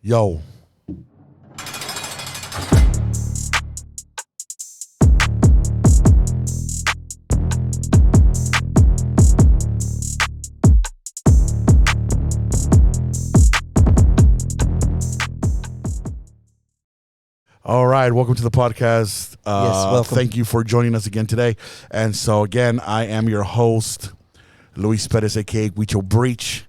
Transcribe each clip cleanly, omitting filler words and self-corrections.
Yo. All right, welcome to the podcast. Yes, welcome. Thank you for joining us again today. And so, again, I am your host, Luis Perez, a.k.a. Huicho Breach.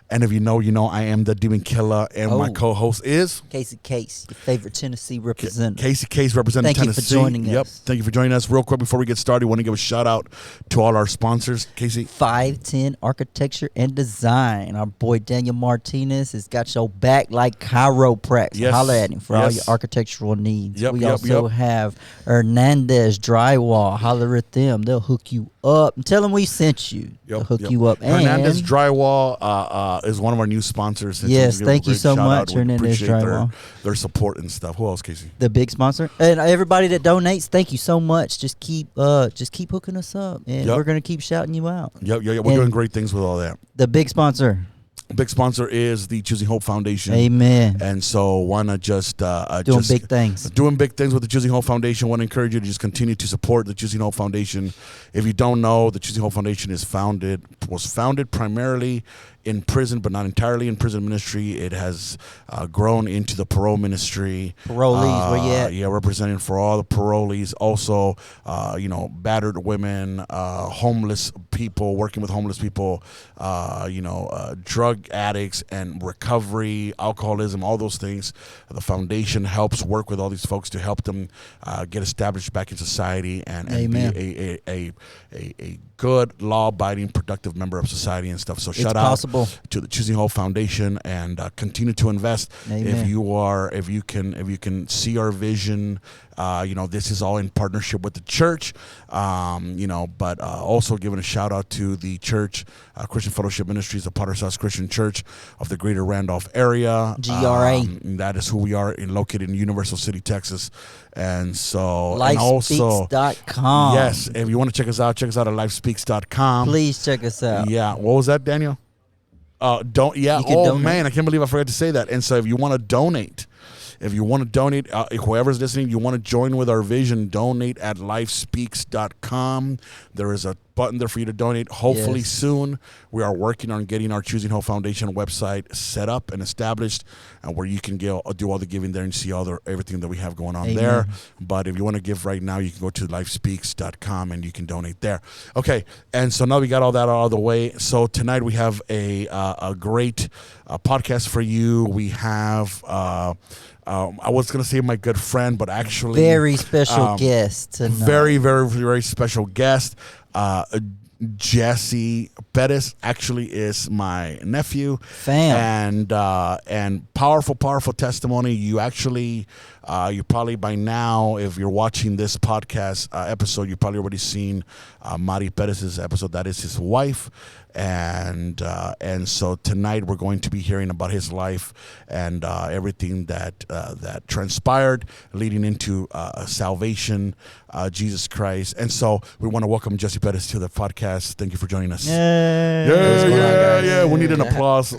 And if you know, I am the Demon Killer, and my co-host is... Casey Case, your favorite Tennessee representative. Casey Case, representing Tennessee. Thank you for joining us. Thank you for joining us. Real quick, before we get started, I want to give a shout-out to all our sponsors. Casey? 510 Architecture and Design. Our boy Daniel Martinez has got your back like chiropractic. Yes. Holla at him for all your architectural needs. Yep, we also have Hernandez Drywall. Holler at them. They'll hook you up. And tell them we sent you. They'll hook you up. Hernandez Drywall is one of our new sponsors. Yes, thank you so much, Hernandez Drywall. Their support and stuff. Who else, Casey? The big sponsor. And everybody that donates, thank you so much. Just keep hooking us up, and we're going to keep shouting you out. Yep. We're doing great things with all that. The big sponsor. Big sponsor is the Choosing Hope Foundation. Amen. And so want to just doing big things. Doing big things with the Choosing Hope Foundation. Want to encourage you to just continue to support the Choosing Hope Foundation. If you don't know, the Choosing Hope Foundation was founded primarily in prison, but not entirely in prison ministry. It has grown into the parole ministry. Parolees, where you at? Yeah, representing for all the parolees. Also, battered women, homeless people, working with homeless people, drug addicts and recovery, alcoholism, all those things. The foundation helps work with all these folks to help them get established back in society and be a good, law-abiding, productive member of society and stuff. So shout out to the Choosing Hope Foundation and continue to invest. Amen. If you can see our vision. This is all in partnership with the church, but also giving a shout out to the church, Christian Fellowship Ministries, the Potter's House Christian Church of the Greater Randolph area. GRA. That is who we are, located in Universal City, Texas. And so, LifeSpeaks.com. Yes, if you want to check us out at LifeSpeaks.com. Please check us out. Yeah. What was that, Daniel? Donate. Man, I can't believe I forgot to say that. And so if you want to donate, whoever's listening, you want to join with our vision, donate at LifeSpeaks.com. There is a button there for you to donate. Hopefully soon. We are working on getting our Choosing Hope Foundation website set up and established, and where you can do all the giving there and see everything that we have going on there. But if you want to give right now, you can go to LifeSpeaks.com and you can donate there. Okay, and so now we got all that out of the way. So tonight we have a great podcast for you. We have... I was going to say my good friend, but actually... Very special guest tonight. Very, very, very special guest. Jesse Perez actually is my nephew. Fam. And powerful testimony. You actually... you probably by now, if you're watching this podcast episode, you've probably already seen Mari Perez's episode. That is his wife. And so tonight we're going to be hearing about his life and everything that transpired leading into salvation, Jesus Christ. And so we want to welcome Jesse Perez to the podcast. Thank you for joining us. Yeah. We need an applause,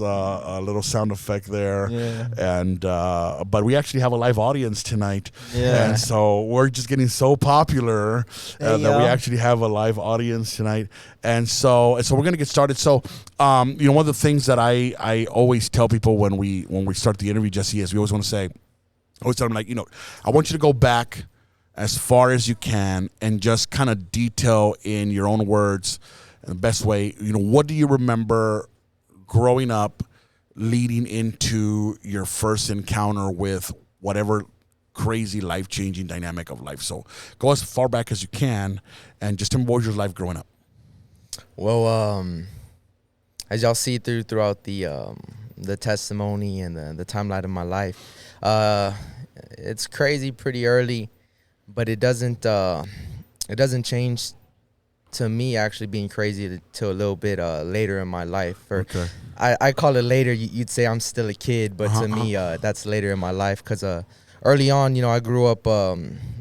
a little sound effect there. Yeah. And but we actually have a live audience tonight. Yeah. And so we're just getting so popular that we actually have a live audience tonight. And so we're going to get started. So, one of the things that I always tell people when we start the interview, Jesse, is we always want to say, I always tell them, like, I want you to go back as far as you can and just kind of detail in your own words, in the best way, what do you remember growing up leading into your first encounter with whatever crazy life-changing dynamic of life. So go as far back as you can and just tell me what was your life growing up. Well, as y'all see throughout the testimony and the timeline of my life, it's crazy pretty early, but it doesn't change to me actually being crazy till a little bit later in my life. Okay. I call it later. You'd say I'm still a kid, but to me that's later in my life because early on, I grew up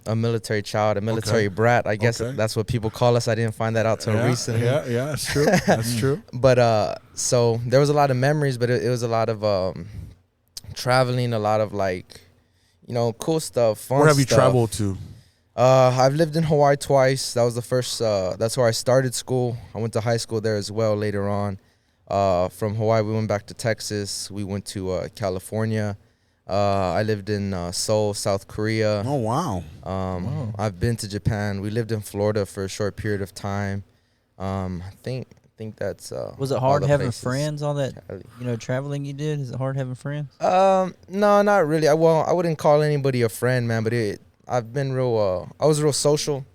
a military child, a military brat. I guess that's what people call us. I didn't find that out till recently. Yeah, that's true. That's true. But so there was a lot of memories, but it was a lot of traveling, a lot of like, cool stuff, fun stuff. Where have you traveled to? I've lived in Hawaii twice. That was the first, that's where I started school. I went to high school there as well later on. From Hawaii, we went back to Texas. We went to California. I lived in Seoul, South Korea. Oh, wow. I've been to Japan. We lived in Florida for a short period of time. I think that's was it hard having friends on that traveling you did? Is it hard having friends? No, not really. I wouldn't call anybody a friend, man, but I've been I was real social.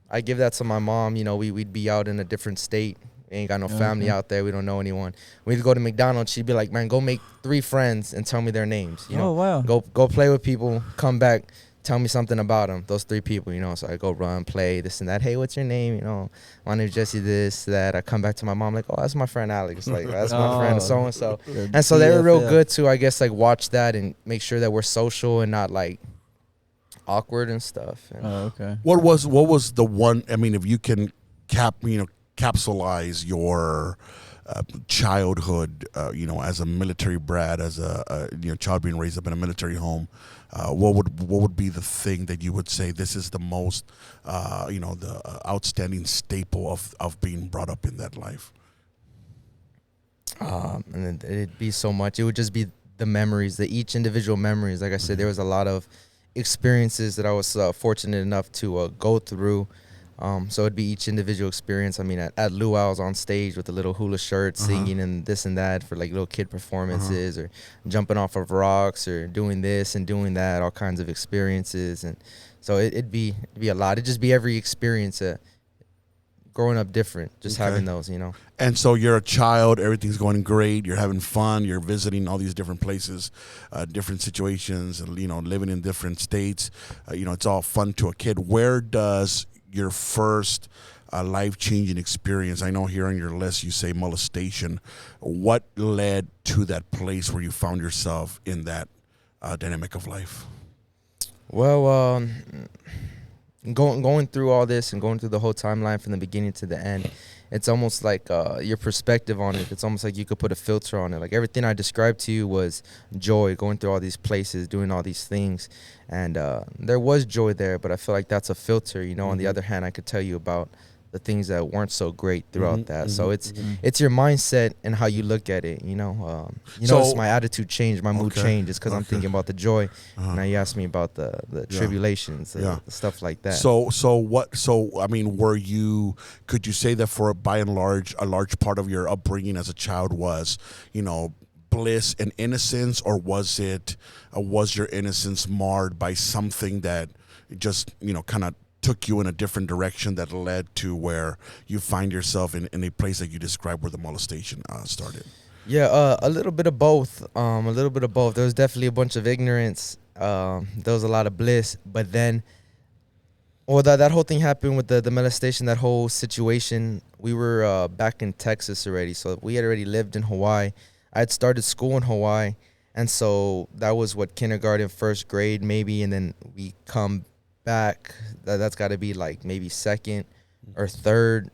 I give that to my mom. We'd be out in a different state. We ain't got no family out there. We don't know anyone. We'd go to McDonald's. She'd be like, man, go make 3 friends and tell me their names. Oh, wow. Go play with people, come back, tell me something about them, those 3 people, So I go run, play, this and that. Hey, what's your name? My name's Jesse, this, that. I come back to my mom, like, oh, that's my friend Alex. Like, that's my friend so-and-so. And so they were real good to, I guess, like, watch that and make sure that we're social and not, like, awkward and stuff. Okay. What was the one, I mean, if you can capsulize your childhood, as a military brat, as a child being raised up in a military home, what would be the thing that you would say this is the most, the outstanding staple of being brought up in that life? And it'd be so much. It would just be the memories, each individual memories. Like I said, there was a lot of experiences that I was fortunate enough to go through. So it'd be each individual experience. I mean, at luau's on stage with the little hula shirt, singing and this and that for like little kid performances, or jumping off of rocks, or doing this and doing that, all kinds of experiences. And so it'd be a lot. It'd just be every experience, growing up different, just having those, And so you're a child, everything's going great, you're having fun, you're visiting all these different places, different situations, living in different states. It's all fun to a kid. Where does your first life-changing experience, I know here on your list you say molestation, what led to that place where you found yourself in that dynamic of life? Well, going through all this and going through the whole timeline from the beginning to the end, it's almost like your perspective on it. It's almost like you could put a filter on it. Like everything I described to you was joy, going through all these places, doing all these things. And there was joy there, but I feel like that's a filter. On the other hand, I could tell you about the things that weren't so great throughout that. So it's your mindset and how you look at it. Notice my attitude changed, my mood changed. It's because I'm thinking about the joy. Now you asked me about the tribulations, the stuff like that. So I mean, could you say that for by and large, a large part of your upbringing as a child was, bliss and innocence, or was your innocence marred by something that just, kind of took you in a different direction that led to where you find yourself in a place that you described where the molestation started? Yeah, a little bit of both. There was definitely a bunch of ignorance. There was a lot of bliss, but then, that whole thing happened with the molestation, that whole situation. We were back in Texas already, so we had already lived in Hawaii. I had started school in Hawaii, and so that was kindergarten, first grade maybe, and then we come back. That's got to be like maybe second or third,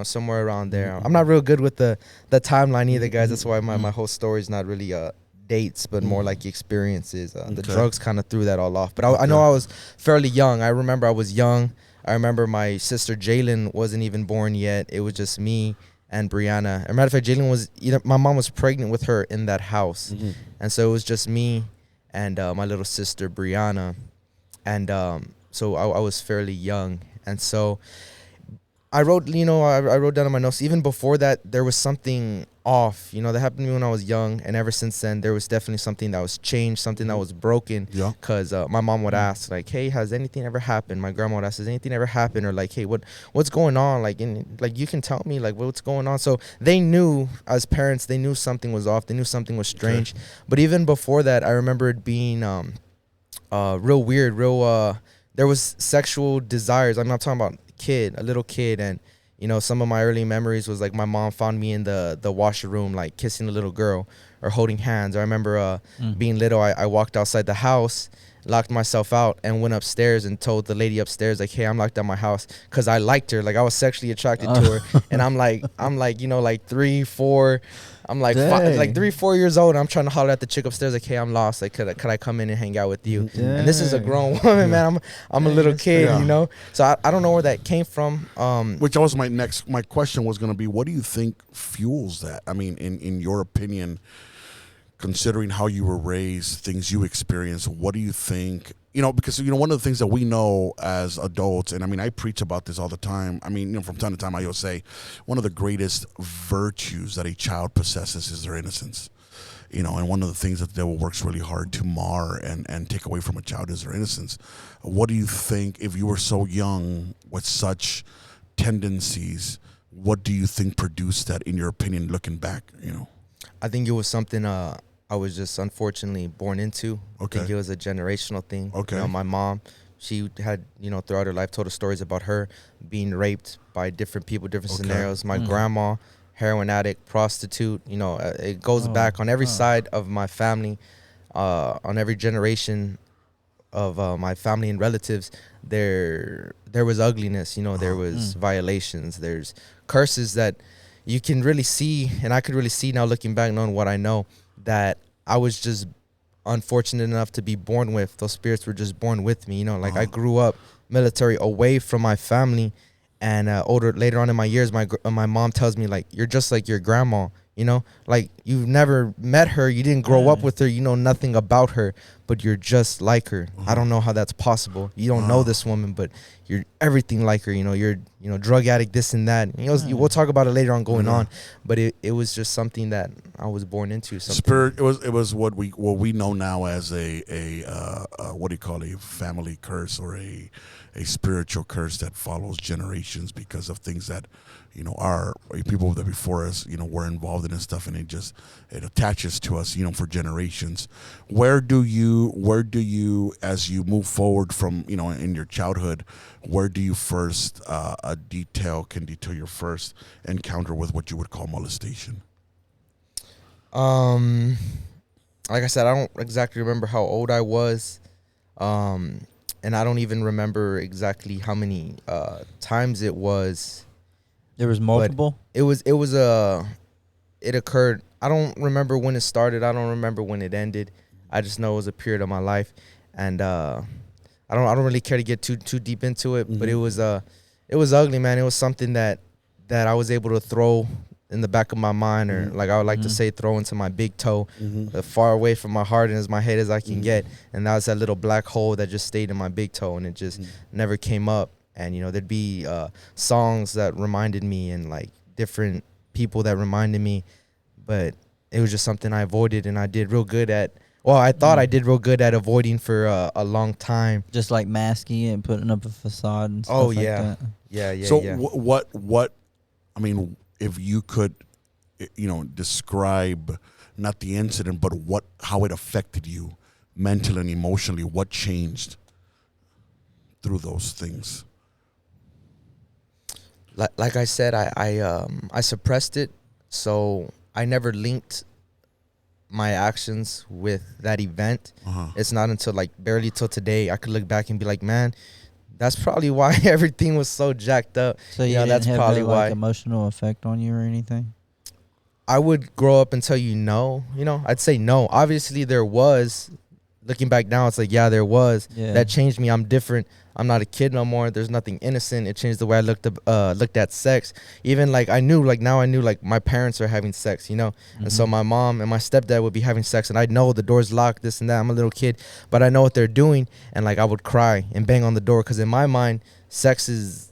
somewhere around there. I'm not real good with the timeline either, guys. That's why my whole story is not really dates, but more like experiences. The drugs kind of threw that all off. But I know I was fairly young. I remember I was young. I remember my sister Jalen wasn't even born yet. It was just me and Brianna. As a matter of fact, Jalen my mom was pregnant with her in that house. And so it was just me and my little sister Brianna. And so I was fairly young. And so I wrote down in my notes, even before that, there was something off. That happened to me when I was young. And ever since then, there was definitely something that was changed, something that was broken. Because my mom would ask, like, hey, has anything ever happened? My grandma would ask, has anything ever happened? Or like, hey, what's going on? Like, you can tell me, like, what's going on? So they knew, as parents, they knew something was off. They knew something was strange. But even before that, I remember it being real weird, there was sexual desires. I'm not talking about a little kid. And, some of my early memories was like my mom found me in the washer-room, like kissing a little girl or holding hands. I remember being little, I walked outside the house locked myself out, and went upstairs and told the lady upstairs, like, hey, I'm locked at my house, because I liked her. Like, I was sexually attracted to her. And I'm like, you know, like 3, 4, I'm like 5, like 3, 4 years old. And I'm trying to holler at the chick upstairs, like, hey, I'm lost. Like, could I come in and hang out with you? Dang. And this is a grown woman, man. I'm a little kid, Yeah. you know? So I don't know where that came from. Which was my question was going to be, what do you think fuels that? I mean, in your opinion, considering how you were raised, things you experienced, what do you think? You know, because, you know, one of the things that we know as adults, and I mean, I preach about this all the time. I mean, you know, from time to time, I will say one of the greatest virtues that a child possesses is their innocence. You know, and one of the things that the devil works really hard to mar and take away from a child is their innocence. What do you think, if you were so young with such tendencies, what do you think produced that, in your opinion, looking back, you know? I think it was something I was just unfortunately born into. Okay. I think it was a generational thing. Okay. You know, my mom, she had, you know, throughout her life told us stories about her being raped by different people, different scenarios. My grandma, heroin addict, prostitute, you know, it goes back on every side of my family, on every generation of my family and relatives. There was ugliness, you know, there was violations, there's curses that you can really see, and I could really see now looking back, knowing what I know, that I was just unfortunate enough to be born with. Those spirits were just born with me, you know. Like, I grew up military, away from my family, and later on in my years, my mom tells me, like, you're just like your grandma, you know. Like, you've never met her, you didn't grow up with her, you know nothing about her, but you're just like her. I don't know how that's possible. You don't know this woman, but you're everything like her. You know, you're, you know, drug addict, this and that. You know, we'll talk about it later on going on, but it was just something that I was born into. Spirit. It was what we know now as a what do you call a family curse, or a spiritual curse that follows generations because of things that, you know, our people that before us, you know, were involved in and stuff, and it attaches to us, you know, for generations. Where do you, as you move forward from, you know, in your childhood, where do you first can detail your first encounter with what you would call molestation? Like I said, I don't exactly remember how old I was, and I don't even remember exactly how many times it was. There was multiple? It occurred. I don't remember when it started. I don't remember when it ended. I just know it was a period of my life, and I don't really care to get too deep into it, but it was ugly, man. It was something that I was able to throw in the back of my mind, or like I would like to say, throw into my big toe, as far away from my heart and as my head as I can get. And that was that little black hole that just stayed in my big toe, and it just never came up. And, you know, there'd be songs that reminded me, and like different people that reminded me, but it was just something I avoided, and I did real good at. Well, I thought I did real good at avoiding for a long time. Just like masking it and putting up a facade and stuff like that. Yeah. So what? I mean, if you could, you know, describe not the incident, but how it affected you mentally and emotionally. What changed through those things? Like I said, I suppressed it, so I never linked my actions with that event. It's not until like barely till today I could look back and be like, man, that's probably why everything was so jacked up. So you didn't that's have probably no, why. like, emotional effect on you or anything? I would grow up and tell you no. You know, I'd say no. Obviously there was. Looking back now, it's like, yeah, there was. Yeah. That changed me. I'm different. I'm not a kid no more. There's nothing innocent. It changed the way I looked at sex. Even like I knew like my parents are having sex, you know. And so my mom and my stepdad would be having sex, and I know the door's locked, this and that. I'm a little kid, but I know what they're doing, and like I would cry and bang on the door, because in my mind, sex is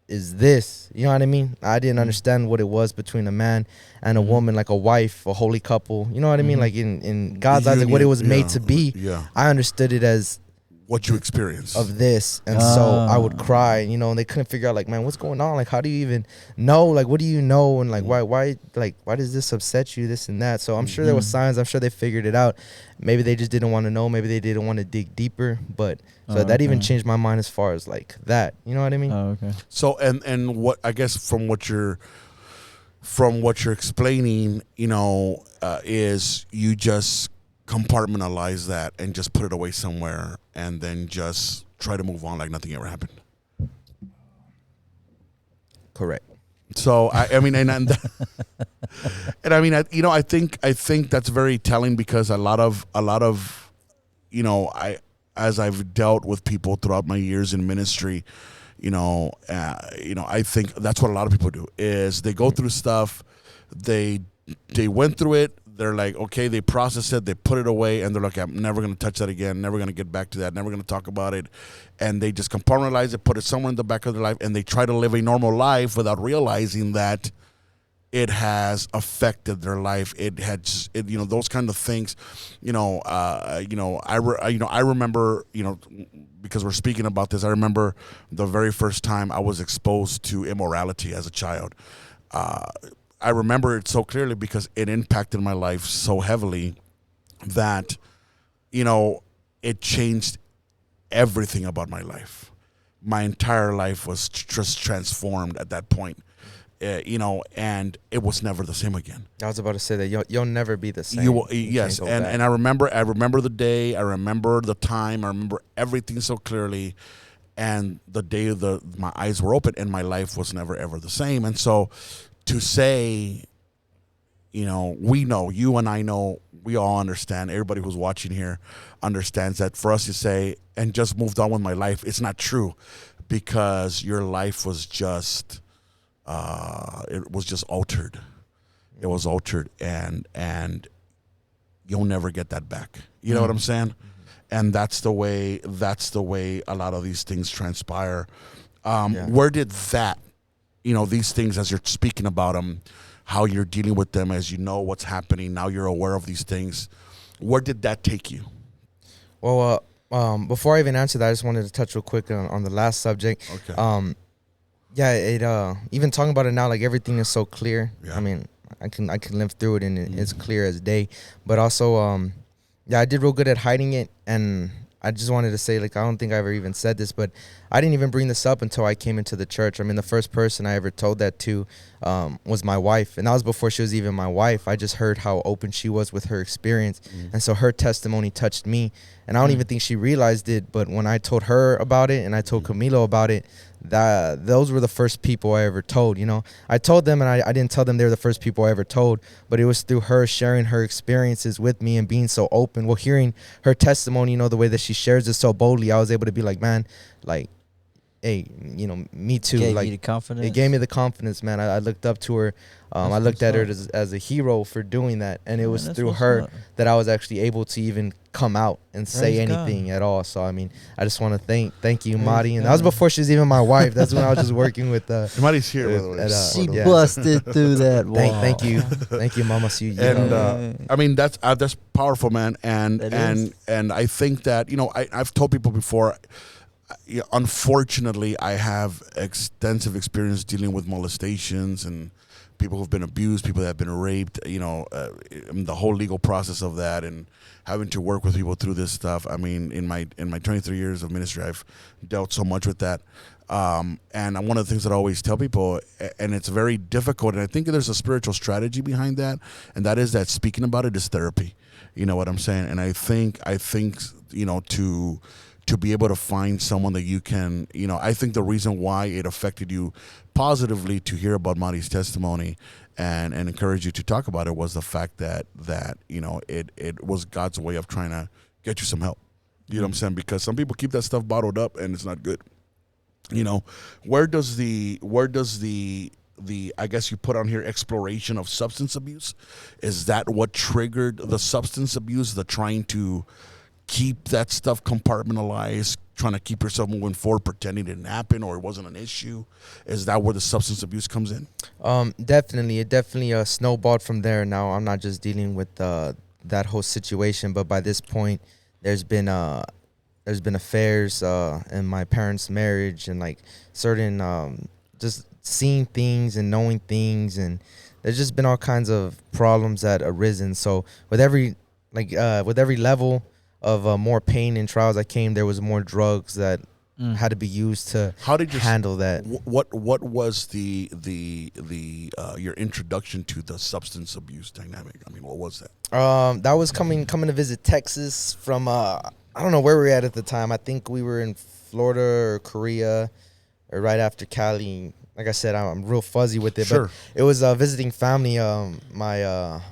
this, you know what I mean? I didn't understand what it was between a man and a woman, like a wife, a holy couple, you know what I mean? Like in God's eyes, like what it was made to be. Yeah. I understood it as what you experienced of this, and so I would cry, you know, and they couldn't figure out, like, man, what's going on? Like, how do you even know? Like, what do you know? And like, why does this upset you? This and that. So I'm sure there was signs. I'm sure they figured it out. Maybe they just didn't want to know. Maybe they didn't want to dig deeper. But so that even changed my mind as far as like that. You know what I mean? Oh, okay. So and what I guess from what you're explaining, you know, is you just compartmentalize that and just put it away somewhere and then just try to move on like nothing ever happened. Correct. So I mean, and I mean, I think that's very telling, because a lot of, as I've dealt with people throughout my years in ministry, I think that's what a lot of people do is they go through stuff, they went through it. They're like, okay, they process it, they put it away, and they're like, I'm never going to touch that again, never going to get back to that, never going to talk about it. And they just compartmentalize it, put it somewhere in the back of their life, and they try to live a normal life without realizing that it has affected their life. It had, those kind of things. I remember, because we're speaking about this, I remember the very first time I was exposed to immorality as a child. I remember it so clearly because it impacted my life so heavily that, it changed everything about my life. My entire life was just transformed at that point, and it was never the same again. I was about to say that you'll never be the same. Yes, and I remember the day, I remember the time, I remember everything so clearly, and the day my eyes were open and my life was never ever the same. And so, to say, we know, you and I know, we all understand, everybody who's watching here understands that for us to say, and just moved on with my life, it's not true, because your life was just, it was just altered. It was altered, and you'll never get that back. You know what I'm saying? Mm-hmm. And that's the way a lot of these things transpire. Where did that, these things, as you're speaking about them, how you're dealing with them, as you know what's happening, now you're aware of these things, where did that take you? Well, before I even answer that, I just wanted to touch real quick on the last subject. Okay. Even talking about it now, like, everything is so clear. Yeah. I mean, I can live through it, and it's clear as day. But also, I did real good at hiding it, and I just wanted to say, like, I don't think I ever even said this, but I didn't even bring this up until I came into the church. I mean, the first person I ever told that to was my wife, and that was before she was even my wife. I just heard how open she was with her experience, and so her testimony touched me, and I don't even think she realized it, but when I told her about it and I told Camilo about it, those were the first people I ever told. I told them, and I didn't tell them they were the first people I ever told, but it was through her sharing her experiences with me and being so open. Well, hearing her testimony, the way that she shares it so boldly, I was able to be like, man, like, hey, me too. Gave like, you the confidence. It gave me the confidence, man. I looked up to her. I looked at her as a hero for doing that, and it was through her that I was actually able to even come out and say anything at all. So, I mean, I just want to thank you, Madi. And that was before she was even my wife. That's when I was just working with Madi's here, by the way. She busted through that wall. Thank you, Mama. And I mean, that's powerful, man. And I think that, I've told people before, unfortunately, I have extensive experience dealing with molestations and people who've been abused, people that have been raped, the whole legal process of that, and having to work with people through this stuff. I mean, in my 23 years of ministry, I've dealt so much with that. And one of the things that I always tell people, and it's very difficult, and I think there's a spiritual strategy behind that, and that is that speaking about it is therapy. You know what I'm saying? And I think to be able to find someone that you can, I think the reason why it affected you positively to hear about Madi's testimony and encourage you to talk about it was the fact that it was God's way of trying to get you some help. You know what I'm saying? Because some people keep that stuff bottled up and it's not good. Where does the I guess you put on here exploration of substance abuse? Is that what triggered the substance abuse, the trying to keep that stuff compartmentalized, trying to keep yourself moving forward, pretending it didn't happen or it wasn't an issue? Is that where the substance abuse comes in? Definitely. It definitely snowballed from there. Now, I'm not just dealing with that whole situation, but by this point, there's been affairs in my parents' marriage, and like certain just seeing things and knowing things, and there's just been all kinds of problems that arisen. So with every level of more pain and trials that came, there was more drugs that had to be used to handle that. What was the your introduction to the substance abuse dynamic? I mean, what was that? That was coming to visit Texas from I don't know where we were at the time. I think we were in Florida or Korea, or right after Cali. Like I said, I'm real fuzzy with it, sure. But it was visiting family. You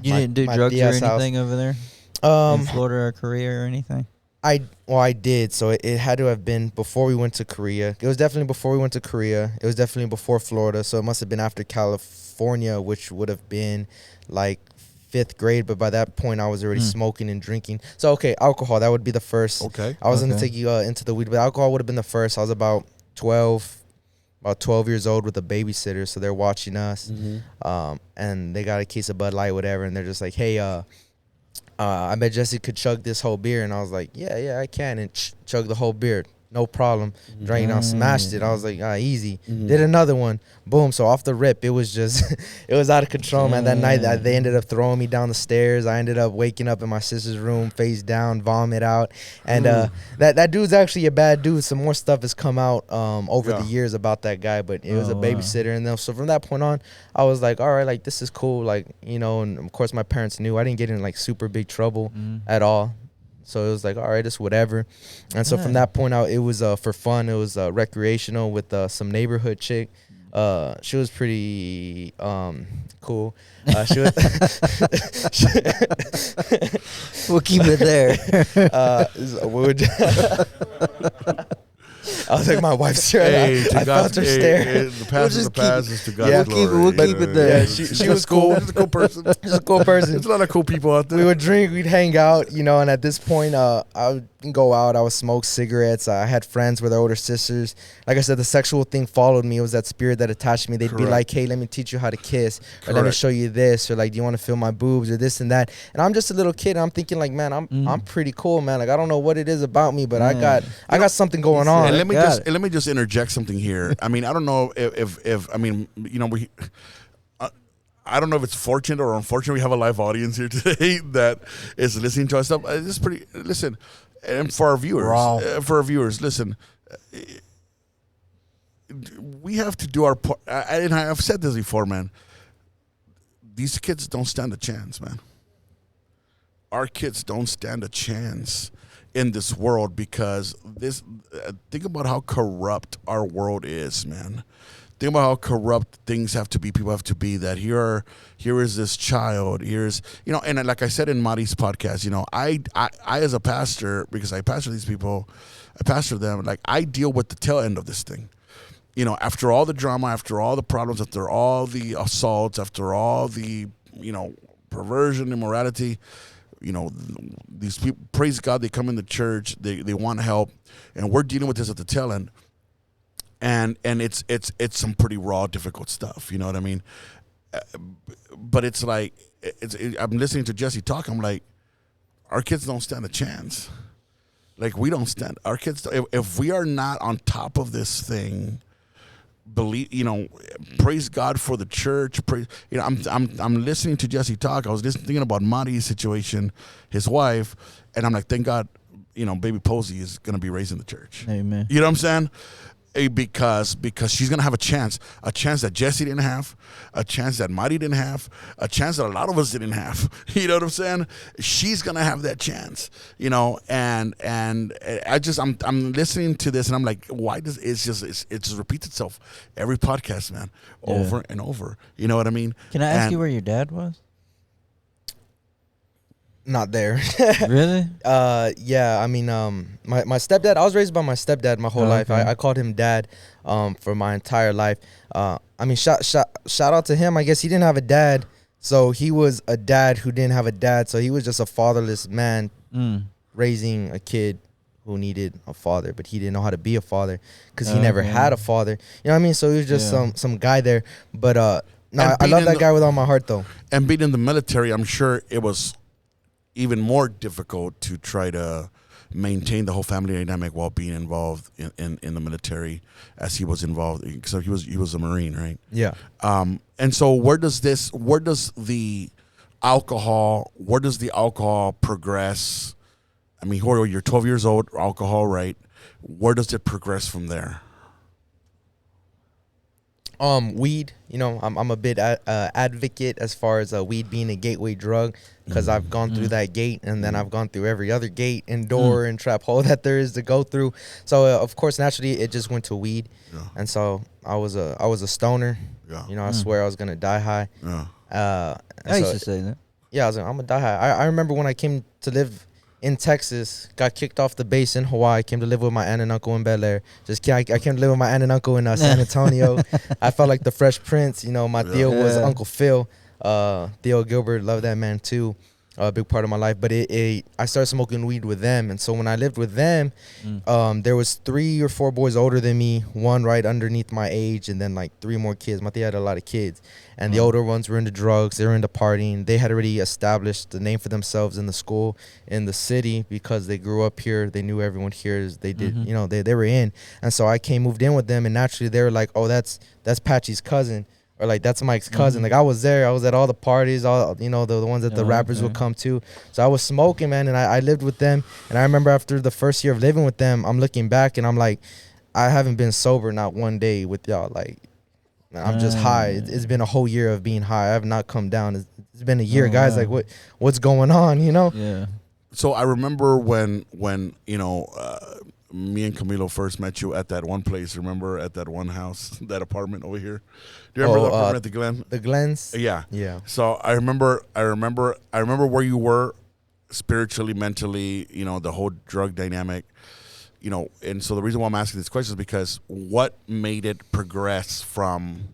didn't do drugs or anything over there? In Florida or Korea or anything? I did. So it had to have been before we went to Korea. It was definitely before we went to Korea. It was definitely before Florida. So it must have been after California, which would have been like 5th grade. But by that point, I was already smoking and drinking. So, okay, alcohol, that would be the first. Okay. I was going to take you into the weed, but alcohol would have been the first. I was about 12 years old with a babysitter. So they're watching us. And they got a case of Bud Light, whatever. And they're just like, hey, I bet Jesse could chug this whole beer. And I was like, yeah, I can. And chug the whole beer. No problem. Drank it out, smashed it. I was like, easy. Did another one. Boom. So off the rip, it was just, it was out of control, man. That night, they ended up throwing me down the stairs. I ended up waking up in my sister's room, face down, vomit out. And that dude's actually a bad dude. Some more stuff has come out over the years about that guy, but it was a babysitter. And then, so from that point on, I was like, all right, like, this is cool. Like, you know, and of course my parents knew. I didn't get in like super big trouble at all. So it was like, all right, it's whatever. And so from that point out, it was for fun. It was recreational with some neighborhood chick. She was pretty cool. She was We'll keep it there. I was like, my wife's here. I felt her stare. The past is the past. Is to God's glory. We'll keep it there. Yeah, she was cool. She's a cool person. She's a cool person. There's a lot of cool people out there. We would drink, we'd hang out, you know, and at this point, I would go out, I would smoke cigarettes. I had friends with their older sisters. Like I said, the sexual thing followed me. It was that spirit that attached me. They'd be like, hey, let me teach you how to kiss, or let me show you this, or like, do you want to feel my boobs, or this and that. And I'm just a little kid, and I'm thinking like, man, I'm pretty cool, man. Like, I don't know what it is about me, but I got something going on. And let me just interject something here. I mean, I don't know if I mean, you know, I don't know if it's fortunate or unfortunate we have a live audience here today that is listening to our stuff. This is pretty. Listen, and for our viewers, listen. We have to do our part. And I've said this before, man. These kids don't stand a chance, man. Our kids don't stand a chance in this world because this. Think about how corrupt our world is, man. Think about how corrupt things have to be. People have to be. That here is this child. Here's, you know, and like I said in Mari's podcast, you know, I as a pastor, because I pastor these people, I pastor them. Like, I deal with the tail end of this thing. You know, after all the drama, after all the problems, after all the assaults, after all the, you know, perversion, immorality. You know, these people, praise God, they come in the church, they want help, and we're dealing with this at the tail end. And it's some pretty raw, difficult stuff. You know what I mean? But it's like, I'm listening to Jesse talk. I'm like, our kids don't stand a chance. Like, we don't stand. Our kids, if we are not on top of this thing, believe, you know, praise God for the church. Praise, you know, I'm listening to Jesse talk. I was thinking about Mari's situation, his wife, and I'm like, thank God, you know, baby Posey is going to be raised in the church. Amen. You know what I'm saying? Because she's gonna have a chance that Jesse didn't have, a chance that Mari didn't have, a chance that a lot of us didn't have. You know what I'm saying? She's gonna have that chance, you know. And I'm listening to this and I'm like, why does it just repeats itself every podcast, man, over and over. You know what I mean? Can I ask you where your dad was? Not there. Really? Yeah. I mean, my stepdad. I was raised by my stepdad my whole life. I called him dad, for my entire life. I mean, shout out to him. I guess he didn't have a dad, so he was a dad who didn't have a dad. So he was just a fatherless man raising a kid who needed a father, but he didn't know how to be a father because he never had a father. You know what I mean? So he was just some guy there. But no, I love that guy with all my heart, though. And being in the military, I'm sure it was even more difficult to try to maintain the whole family dynamic while being involved in the military, as he was involved. So he was a Marine, right? Yeah. And so where does the alcohol progress? I mean, you're 12 years old, alcohol, right? where does it progress from there? Weed, I'm a bit advocate as far as weed being a gateway drug, because I've gone through that gate, and then I've gone through every other gate and door and trap hole that there is to go through. So of course, naturally, it just went to weed, and so I was a stoner. I swear I was gonna die high. I used to say that. Yeah, I was like, I'm gonna die high. I remember when I came to live in Texas, got kicked off the base in Hawaii, came to live with my aunt and uncle in Bel Air. I came to live with my aunt and uncle in San Antonio. I felt like the Fresh Prince. My Theo was Uncle Phil. Theo Gilbert, love that man too. A big part of my life. But I started smoking weed with them. And so when I lived with them, there was 3 or 4 boys older than me, one right underneath my age, and then like 3 more kids. My Theo had a lot of kids. And the older ones were into drugs. They were into partying. They had already established the name for themselves in the school, in the city, because they grew up here. They knew everyone here. They did, they were in. And so I moved in with them, and naturally they were like, oh, that's Patchy's cousin. Or like, that's Mike's cousin. Like, I was there. I was at all the parties, all the ones that the rappers would come to. So I was smoking, man, and I lived with them. And I remember after the first year of living with them, I'm looking back and I'm like, I haven't been sober not one day with y'all. Like, I'm just high. It's been a whole year of being high. I have not come down. It's been a year, guys. Wow. Like, what's going on? Yeah. So I remember when me and Camilo first met you at that one place. Remember, at that one house, that apartment over here. Do you remember the apartment at the Glen? The Glens. Yeah. Yeah. So I remember where you were spiritually, mentally. The whole drug dynamic. And so the reason why I'm asking this question is because what made it progress from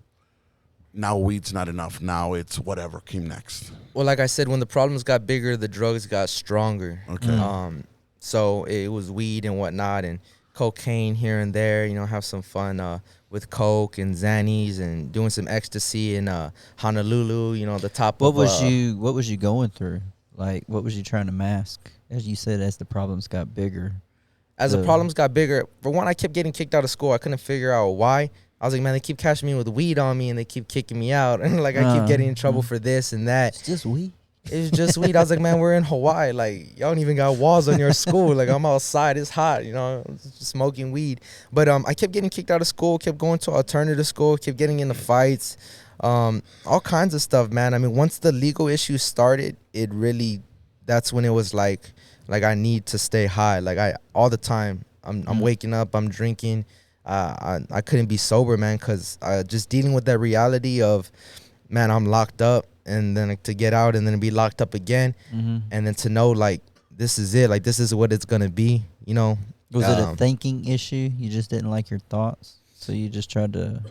now weed's not enough, now it's whatever came next? Well, like I said, when the problems got bigger, the drugs got stronger. Okay. So it was weed and whatnot, and cocaine here and there. Have some fun with coke and Xannies, and doing some ecstasy in Honolulu. The top. What was you going through? Like, what was you trying to mask? As you said, as the problems got bigger. As the problems got bigger, for one, I kept getting kicked out of school. I couldn't figure out why. I was like, man, they keep catching me with weed on me, and they keep kicking me out, and like I keep getting in trouble for this and that. It's just weed. It's just weed. I was like, man, we're in Hawaii. Like, y'all don't even got walls on your school. Like, I'm outside. It's hot, just smoking weed. But I kept getting kicked out of school, kept going to alternative school, kept getting into fights, all kinds of stuff, man. I mean, once the legal issues started, that's when it was like I need to stay high. Like, all the time, I'm waking up, I'm drinking. I couldn't be sober, man, because just dealing with that reality of, man, I'm locked up. And then to get out and then be locked up again, and then to know, like, this is it, like, this is what it's gonna be, Was it a thinking issue? You just didn't like your thoughts, so you just tried to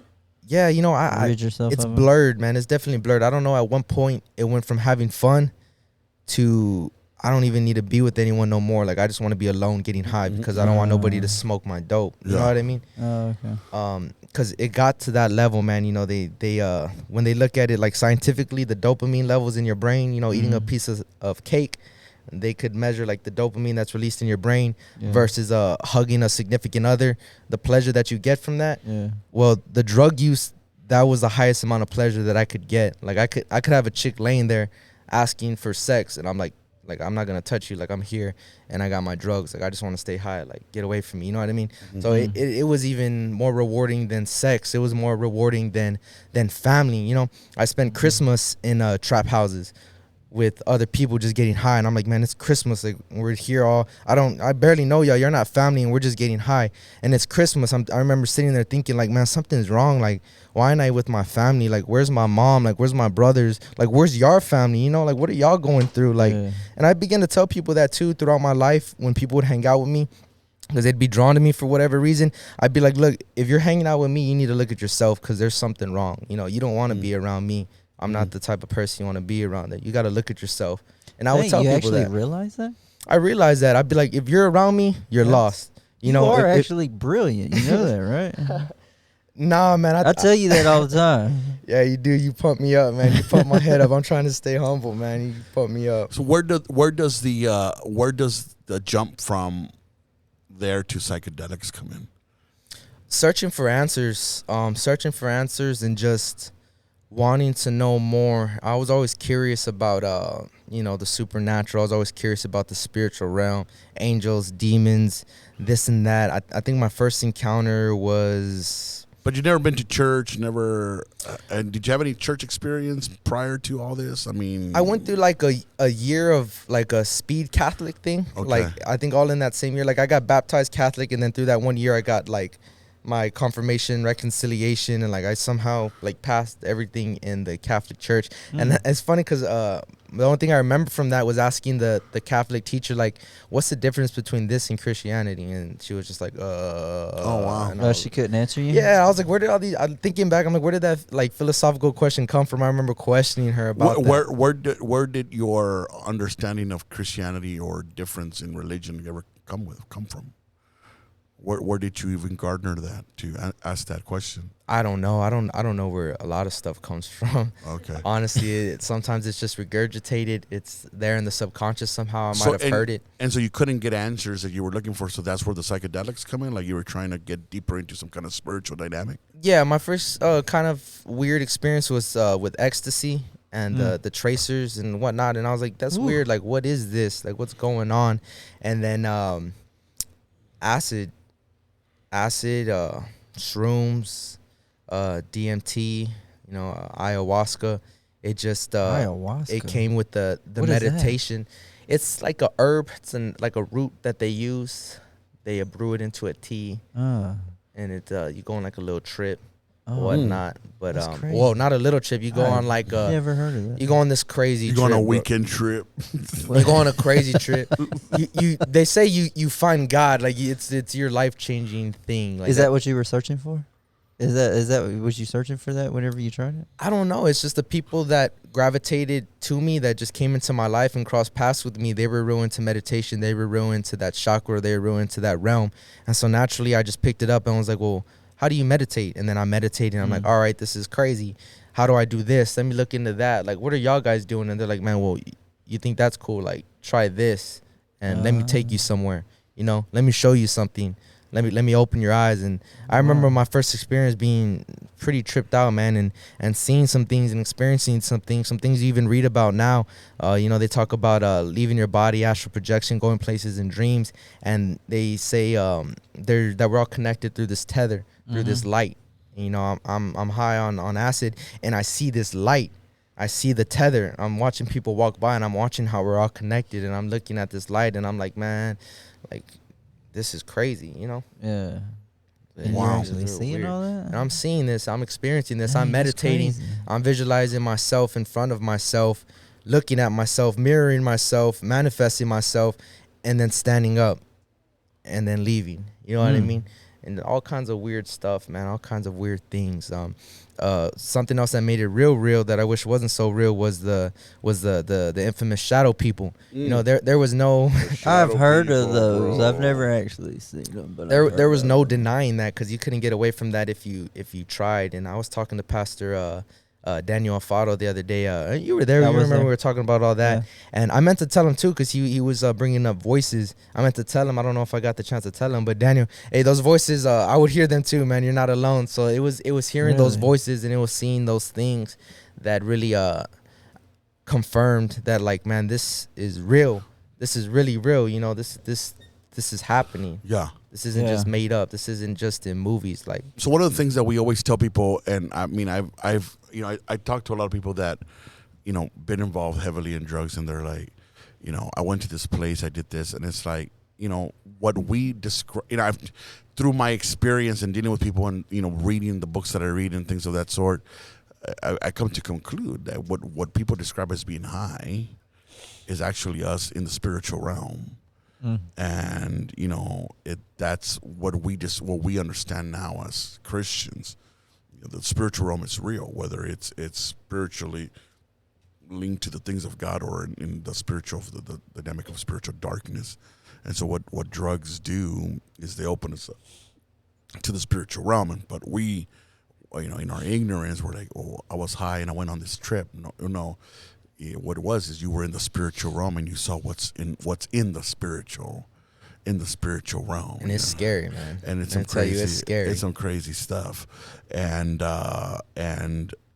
rid yourself it's of blurred, man. It's definitely blurred. I don't know, at one point it went from having fun to I don't even need to be with anyone no more. Like, I just want to be alone getting high because I don't want nobody to smoke my dope. You know what I mean? Oh, okay. Because it got to that level, man. They when they look at it, like, scientifically, the dopamine levels in your brain, eating a piece of cake, they could measure, like, the dopamine that's released in your brain versus hugging a significant other, the pleasure that you get from that. Yeah. Well, the drug use, that was the highest amount of pleasure that I could get. Like, I could have a chick laying there asking for sex, and I'm like, I'm not going to touch you. Like, I'm here, and I got my drugs. Like, I just want to stay high. Like, get away from me. You know what I mean? So it was even more rewarding than sex. It was more rewarding than family. I spent Christmas in trap houses with other people just getting high, and I'm like, man, it's Christmas. Like, we're here all. I barely know y'all. You're not family, and we're just getting high. And it's Christmas. I remember sitting there thinking, like, man, something's wrong. Like, why am I with my family? Like, where's my mom? Like, where's my brothers? Like, where's your family? Like, what are y'all going through? Like, and I began to tell people that too throughout my life when people would hang out with me, because they'd be drawn to me for whatever reason. I'd be like, look, if you're hanging out with me, you need to look at yourself, because there's something wrong. You don't want to be around me. I'm not the type of person you want to be around. That you got to look at yourself. And I would tell people that. You actually realize that? I realized that. I'd be like, if you're around me, you're lost. You are actually brilliant. You know that, right? Nah, man. I tell you that all the time. Yeah, you do. You pump me up, man. You pump my head up. I'm trying to stay humble, man. You pump me up. So where does the jump from there to psychedelics come in? Searching for answers and just wanting to know more. I was always curious about, the supernatural. I was always curious about the spiritual realm, angels, demons, this and that. I think my first encounter was... But you never been to church, never. And did you have any church experience prior to all this? I mean, I went through like a year of like a speed Catholic thing. Okay. Like I think all in that same year. Like I got baptized Catholic, and then through that 1 year, I got like my confirmation, reconciliation, and like I somehow like passed everything in the Catholic Church. And it's funny because the only thing I remember from that was asking the Catholic teacher, like, what's the difference between this and Christianity? And she was just like, Oh, wow. and I was- She couldn't answer you? yeah, I was like, where did all these? I'm thinking back. I'm like, where did that like philosophical question come from? I remember questioning her about that. Where did your understanding of Christianity or difference in religion ever come from? Where did you even garner that to ask that question? I don't know. I don't know where a lot of stuff comes from. Okay. Honestly, sometimes it's just regurgitated. It's there in the subconscious somehow. I might have heard it. And so you couldn't get answers that you were looking for. So that's where the psychedelics come in. Like you were trying to get deeper into some kind of spiritual dynamic. Yeah, my first kind of weird experience was with ecstasy and the tracers and whatnot. And I was like, that's weird. Like, what is this? Like, what's going on? And then acid, shrooms, DMT, ayahuasca. It just Ayahuasca. it came with the What is that? meditation. It's like a herb. It's like a root that they use. They brew it into a tea, and it you go on like a little trip, or whatnot. But That's crazy. well, not a little trip. You go on like Never heard of that. you go on this crazy. You go trip, on a bro. weekend trip. You go on a crazy trip. They say you find God, like it's your life changing thing. Like Is that what you were searching for? Is that was you searching for that whenever you tried it? I don't know. It's just the people that gravitated to me, that just came into my life and crossed paths with me. They were real into meditation. They were real into that chakra. They were real into that realm. And so naturally, I just picked it up and was like, well, how do you meditate? And then I meditated. And I'm like, all right, this is crazy. How do I do this? Let me look into that. Like, what are y'all guys doing? And they're like, man, well, you think that's cool? Like, try this, and let me take you somewhere. Let me show you something. Let me open your eyes. And I remember my first experience being pretty tripped out, man, and seeing some things and experiencing some things you even read about now. They talk about leaving your body, astral projection, going places in dreams, and they say that we're all connected through this tether, through this light. I'm high on acid, and I see this light. I see the tether. I'm watching people walk by, and I'm watching how we're all connected, and I'm looking at this light, and I'm like, man, like, this is crazy, Yeah. And You're it's actually real seeing weird. all that? And I'm seeing this. I'm experiencing this. Dang, I'm that's meditating. crazy. I'm visualizing myself in front of myself, looking at myself, mirroring myself, manifesting myself, and then standing up and then leaving. You know what I mean? And all kinds of weird stuff, man. All kinds of weird things. Something else that made it real that I wish wasn't so real was the infamous shadow people. There was no I've heard of those. I've never actually seen them, but there was no denying that, because you couldn't get away from that if you tried. And I was talking to Pastor Daniel Alfaro the other day. You were there. You remember we were talking about all that. Yeah. And I meant to tell him too, because he was bringing up voices. I meant to tell him. I don't know if I got the chance to tell him, but Daniel, hey, those voices, I would hear them too, man. You're not alone. So it was hearing those voices, and it was seeing those things that really confirmed that, like, man, this is real. This is really real. This is happening. Yeah. This isn't just made up. This isn't just in movies. Like, So one of the things that we always tell people, and I mean, I talk to a lot of people that, been involved heavily in drugs, and they're like, I went to this place, I did this, and it's like, what we describe, through my experience and dealing with people and, reading the books that I read and things of that sort, I come to conclude that what people describe as being high is actually us in the spiritual realm. And that's what we understand now as Christians. The spiritual realm is real, whether it's spiritually linked to the things of God or in the spiritual, the dynamic of spiritual darkness. And so what drugs do is they open us up to the spiritual realm. But we, in our ignorance, we're like, oh, I was high and I went on this trip. No. What it was is you were in the spiritual realm and you saw what's in the spiritual realm, and it's scary, man. And it's I some tell you, crazy, it's scary. It's some crazy stuff, and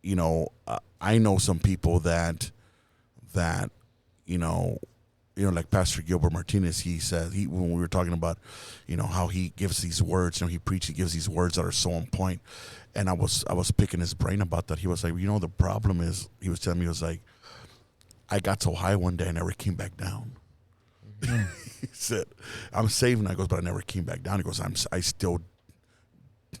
I know some people that like Pastor Gilbert Martinez, he said, when we were talking about, how he gives these words, he preaches, he gives these words that are so on point. And I was picking his brain about that. He was like, the problem is, he was telling me, he was like, I got so high one day I never came back down. He said, I'm saved, and I goes, but I never came back down. He goes, I still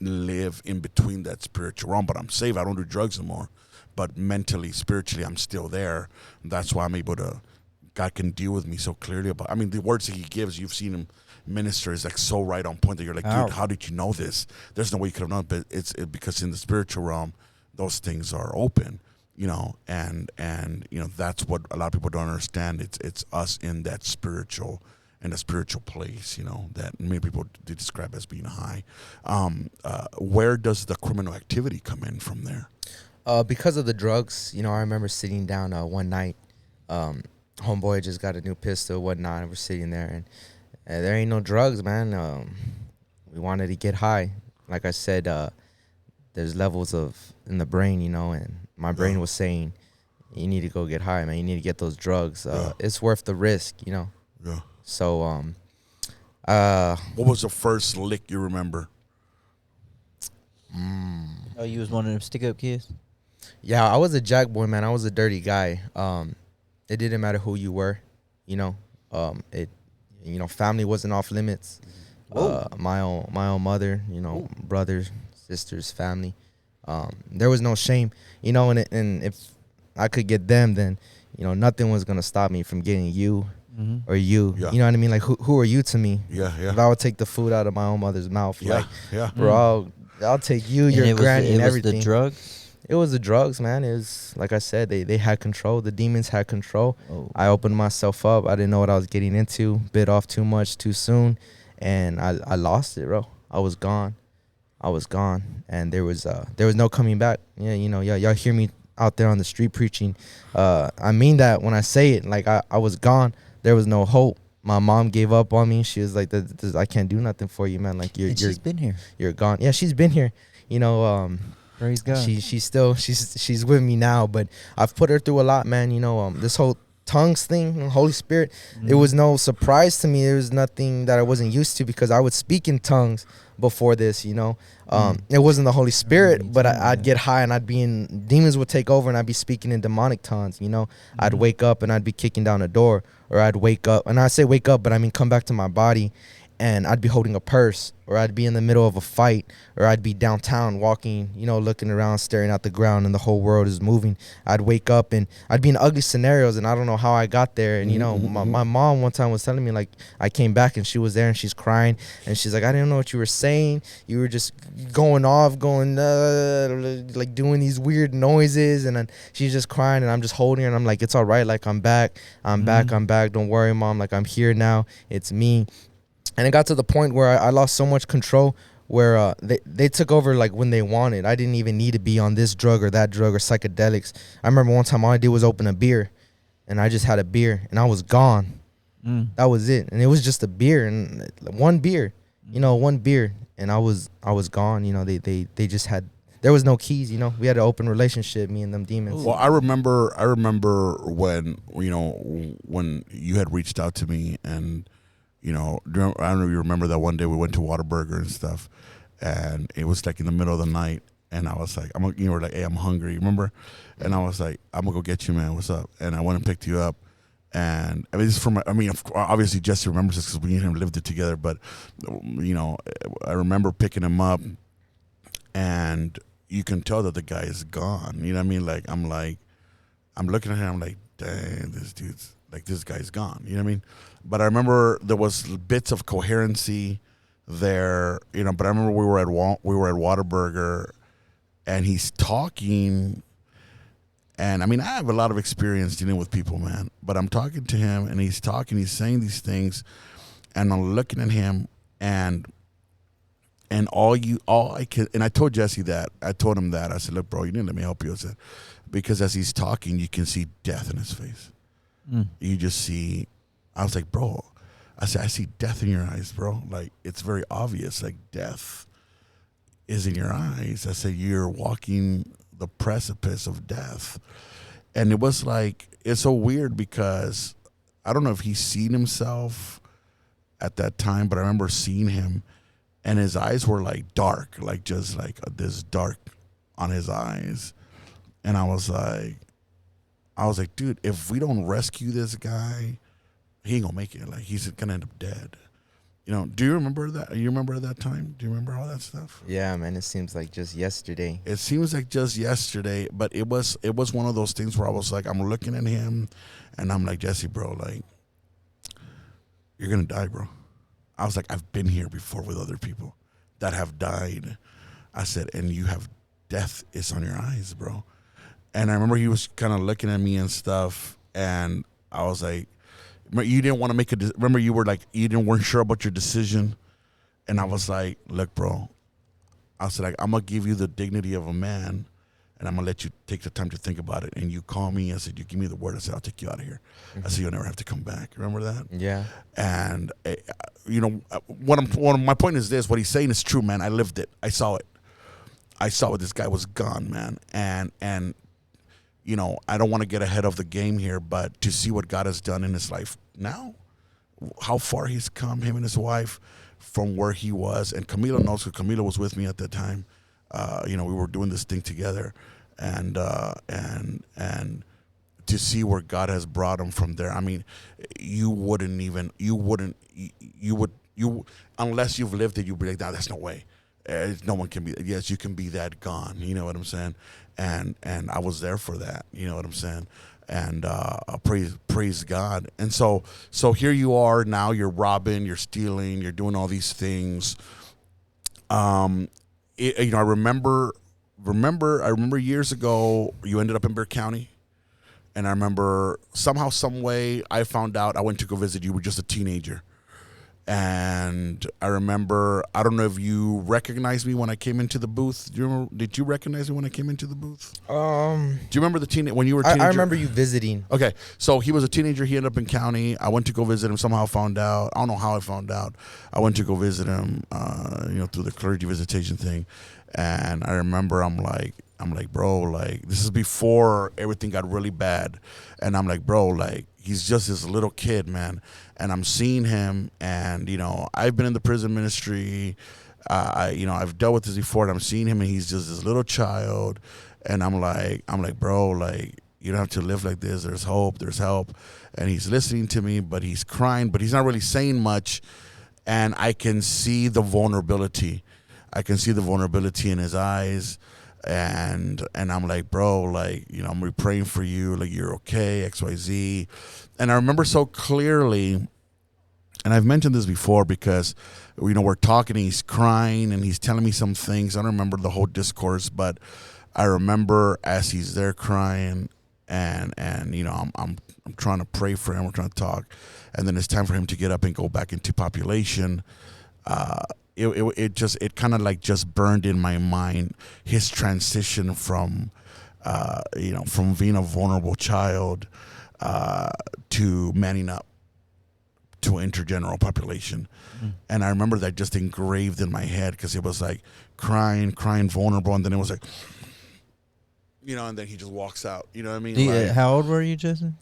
live in between that spiritual realm, but I'm saved. I don't do drugs anymore. But mentally, spiritually, I'm still there. That's why I'm able to, God can deal with me so clearly about, the words that he gives, you've seen him minister, is like so right on point that you're like, dude, how did you know this? There's no way you could have known, but it's because in the spiritual realm, those things are open, and that's what a lot of people don't understand. It's us in that spiritual place, that many people do describe as being high. Where does the criminal activity come in from there? Because of the drugs, I remember sitting down one night. Homeboy just got a new pistol, whatnot, and we're sitting there, and there ain't no drugs, man. We wanted to get high. Like I said, there's levels in the brain, and my brain was saying, you need to go get high, man. You need to get those drugs. It's worth the risk, Yeah. So, what was the first lick you remember? Oh, you was one of them stick-up kids? Yeah, I was a jack boy, man. I was a dirty guy. It didn't matter who you were, family wasn't off limits. My own mother, brothers, sisters, family. There was no shame, and if I could get them, then, nothing was going to stop me from getting you or you. Yeah. You know what I mean? Like, who are you to me? Yeah. If I would take the food out of my own mother's mouth, Yeah. Bro, I'll take you, your granny, and everything. It was the drugs? It was the drugs, man. It was, like I said, they had control. The demons had control. Oh. I opened myself up. I didn't know what I was getting into. Bit off too much too soon, and I lost it, bro. I was gone, and there was no coming back. Yeah, y'all hear me out there on the street preaching. I mean that when I say it. Like, I was gone. There was no hope. My mom gave up on me. She was like, I can't do nothing for you, man. Like, she's been here. You're gone. Yeah, she's been here. Praise God. She's with me now, but I've put her through a lot, man. This whole tongues thing, Holy Spirit, it was no surprise to me. It was nothing that I wasn't used to, because I would speak in tongues before this, It wasn't the Holy Spirit, but I'd get high and demons would take over, and I'd be speaking in demonic tongues, I'd wake up and I'd be kicking down a door, or I'd wake up, and I say wake up, but I mean come back to my body, and I'd be holding a purse, or I'd be in the middle of a fight, or I'd be downtown walking, looking around, staring at the ground, and the whole world is moving. I'd wake up, and I'd be in ugly scenarios, and I don't know how I got there. And, my mom one time was telling me, like, I came back, and she was there, and she's crying, and she's like, I didn't know what you were saying. You were just going off, like doing these weird noises, and then she's just crying, and I'm just holding her, and I'm like, it's all right. Like, I'm back. I'm back. Don't worry, Mom. Like, I'm here now. It's me. And it got to the point where I lost so much control, where they took over, like, when they wanted. I didn't even need to be on this drug or that drug or psychedelics. I remember one time all I did was open a beer, and I just had a beer, and I was gone. That was it. And it was just a beer, and one beer, and I was gone. They just had, there was no keys. We had an open relationship, me and them demons. Well, I remember when you had reached out to me, and I don't know if you remember that one day we went to Whataburger and stuff, and it was like in the middle of the night, and I was like, you were like, hey, I'm hungry, remember? And I was like, I'm gonna go get you, man. What's up? And I went and picked you up, and this is from, obviously Jesse remembers this because we and him lived it together, but I remember picking him up, and you can tell that the guy is gone. You know what I mean? Like, I'm looking at him, I'm like, dang, this guy's gone. You know what I mean? But I remember there was bits of coherency there, but I remember we were at Whataburger, and he's talking, and I have a lot of experience dealing with people, man, but I'm talking to him, and he's saying these things, and I'm looking at him, and all I can, and I told Jesse that, I told him that, I said, look, bro, you need to let me help you. I said, because as he's talking, you can see death in his face. You just see, I was like, bro, I said, I see death in your eyes, bro. Like, it's very obvious, like, death is in your eyes. I said, you're walking the precipice of death. And it was like, it's so weird because I don't know if he's seen himself at that time, but I remember seeing him and his eyes were like dark, like just like this dark on his eyes. And I was like, dude, if we don't rescue this guy, he ain't gonna make it. Like, he's gonna end up dead. You know, do you remember that? You remember that time? Do you remember all that stuff? Yeah, man, it seems like just yesterday. It seems like just yesterday, but it was one of those things where I was like, I'm looking at him, and I'm like, Jesse, bro, like, you're gonna die, bro. I was like, I've been here before with other people that have died. I said, and you have death is on your eyes, bro. And I remember he was kind of looking at me and stuff, and I was like, you didn't want to make remember you were like, weren't sure about your decision. And I was like, look, bro, I said, like, I'm going to give you the dignity of a man, and I'm going to let you take the time to think about it. And you call me. I said, you give me the word. I said, I'll take you out of here. I said, you'll never have to come back. Remember that? Yeah. And, you know, my point is this. What he's saying is true, man. I lived it. I saw it. I saw it. This guy was gone, man. And you know, I don't want to get ahead of the game here, but to see what God has done in his life now, how far he's come, him and his wife, from where he was. And Camila knows, because Camila was with me at that time. You know, we were doing this thing together, and to see where God has brought him from there. I mean, you would, unless you've lived it, you'd be like, no, that's no way. No one can be. Yes, you can be that gone. You know what I'm saying? And I was there for that. You know what I'm saying? And praise God. And so here you are now. You're robbing. You're stealing. You're doing all these things. You know, I remember years ago you ended up in Bexar County, and I remember somehow, some way, I found out. I went to go visit. You were just a teenager. And I remember, I don't know if you recognized me when I came into the booth. Did you recognize me when I came into the booth? Do you remember when you were a teenager? I remember you visiting. Okay, so he was a teenager. He ended up in county. I went to go visit him. Somehow found out. I don't know how I found out. I went to go visit him, you know, through the clergy visitation thing. And I remember I'm like, bro, like, this is before everything got really bad. And I'm like, bro, like, he's just this little kid, man. And I'm seeing him, and, you know, I've been in the prison ministry. You know, I've dealt with this before, and I'm seeing him, and he's just this little child. And I'm like, bro, like, you don't have to live like this. There's hope. There's help. And he's listening to me, but he's crying, but he's not really saying much. And I can see the vulnerability. I can see the vulnerability in his eyes. And I'm like, bro, like, you know, I'm really praying for you, like, you're okay, XYZ. And I remember so clearly, and I've mentioned this before because, you know, we're talking and he's crying and he's telling me some things. I don't remember the whole discourse, but I remember as he's there crying and you know, I'm trying to pray for him, we're trying to talk, and then it's time for him to get up and go back into population. It kind of like just burned in my mind his transition from, you know, from being a vulnerable child to manning up to intergeneral population. And I remember that just engraved in my head because it was like crying, vulnerable, and then it was like, you know, and then he just walks out. You know what I mean? Like, how old were you, Justin?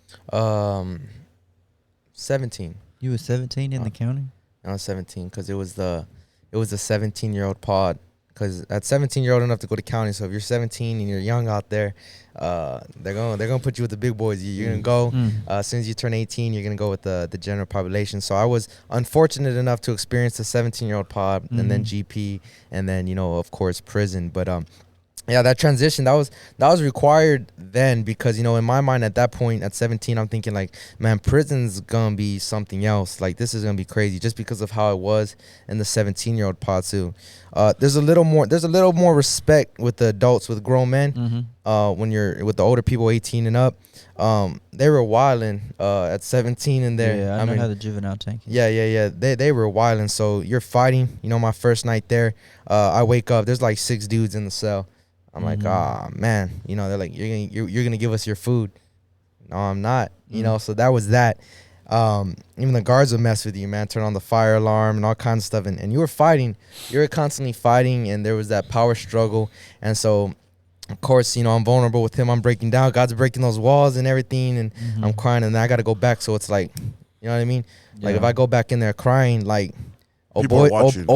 17. You were 17 in the county? I was 17 because it was the 17-year-old pod. Because at 17, you're old enough to go to county. So if you're 17 and you're young out there, they're gonna put you with the big boys. You're gonna go as soon as you turn 18. You're gonna go with the general population. So I was unfortunate enough to experience the 17-year-old pod, and then GP, and then, you know, of course, prison. But yeah, that transition, that was required then, because, you know, in my mind at that point at 17, I'm thinking like, man, prison's gonna be something else. Like, this is gonna be crazy, just because of how it was in the 17-year-old pod too. There's a little more respect with the adults, with grown men. When you're with the older people, 18 and up, they were wilding at 17 in there. Yeah, I know how the juvenile tank is. Yeah. They were wilding. So you're fighting. You know, my first night there, I wake up. There's like 6 dudes in the cell. I'm like, man. You know, they're like, you're gonna give us your food. No, I'm not. You know, so that was that. Even the guards would mess with you, man. Turn on the fire alarm and all kinds of stuff. And you were fighting. You were constantly fighting, and there was that power struggle. And so of course, you know, I'm vulnerable with him. I'm breaking down. God's breaking those walls and everything, and I'm crying, and then I got to go back. So it's like, you know what I mean? Like, if I go back in there crying, like, oh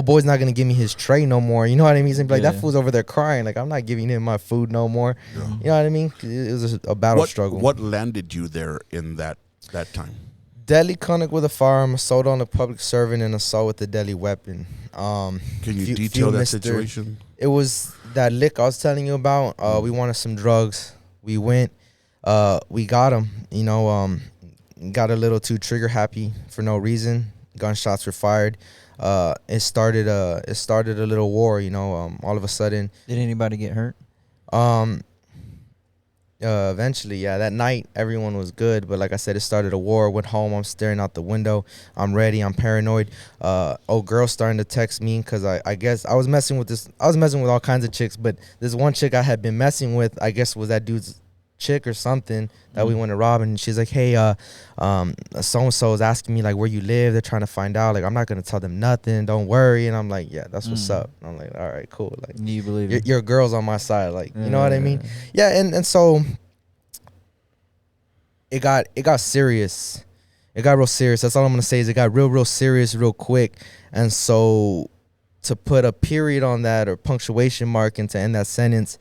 boy's not gonna give me his tray no more. You know what I mean? He's gonna be like, that fool's over there crying. Like, I'm not giving him my food no more. Yeah. You know what I mean? It was a battle struggle. What landed you there in that time? Deadly conduct with a firearm, assault on a public servant, and assault with a deadly weapon. Can you detail that situation? It was that lick I was telling you about. We wanted some drugs. We went. We got him. You know, got a little too trigger happy for no reason. Gunshots were fired. It started a little war. You know, all of a sudden. Did anybody get hurt? Eventually, yeah. That night, everyone was good, but like I said, it started a war. Went home. I'm staring out the window. I'm ready. I'm paranoid. Girl's starting to text me because I guess I was messing with this. I was messing with all kinds of chicks, but this one chick I had been messing with, I guess, was that dude's chick or something that we went to rob. And she's like, hey, so and so is asking me like where you live. They're trying to find out. Like, I'm not gonna tell them nothing. Don't worry. And I'm like, yeah, that's what's up. And I'm like, all right, cool. Like, you believe it? Your girl's on my side. Like, you know what I mean? Yeah. And so it got serious. It got real serious. That's all I'm gonna say is it got real serious real quick. And so to put a period on that or punctuation mark and to end that sentence,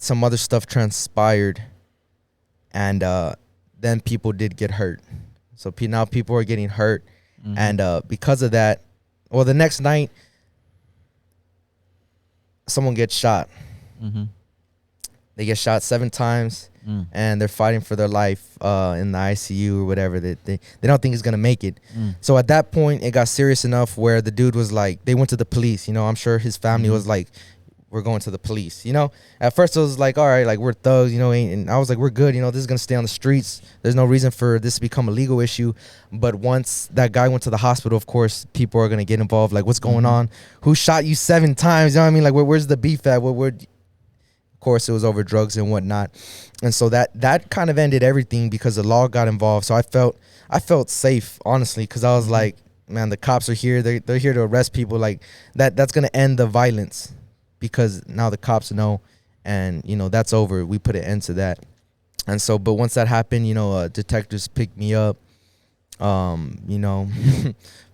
some other stuff transpired, and then people did get hurt. So now people are getting hurt, and because of that, well, the next night, someone gets shot. They get shot 7 times, and they're fighting for their life in the ICU or whatever. They don't think he's gonna make it. So at that point, it got serious enough where the dude was like, they went to the police. You know, I'm sure his family was like, we're going to the police. You know, at first it was like, all right, like, we're thugs, you know, and I was like, we're good, you know, this is gonna stay on the streets. There's no reason for this to become a legal issue. But once that guy went to the hospital, of course, people are gonna get involved. Like, what's going on? Who shot you 7 times? You know what I mean? Like, where's the beef at? Of course, it was over drugs and whatnot. And so that kind of ended everything because the law got involved. So I felt safe, honestly, because I was like, man, the cops are here. They're here to arrest people. Like, that's gonna end the violence. Because now the cops know, and, you know, that's over. We put an end to that. And so, but once that happened, you know, detectives picked me up, you know,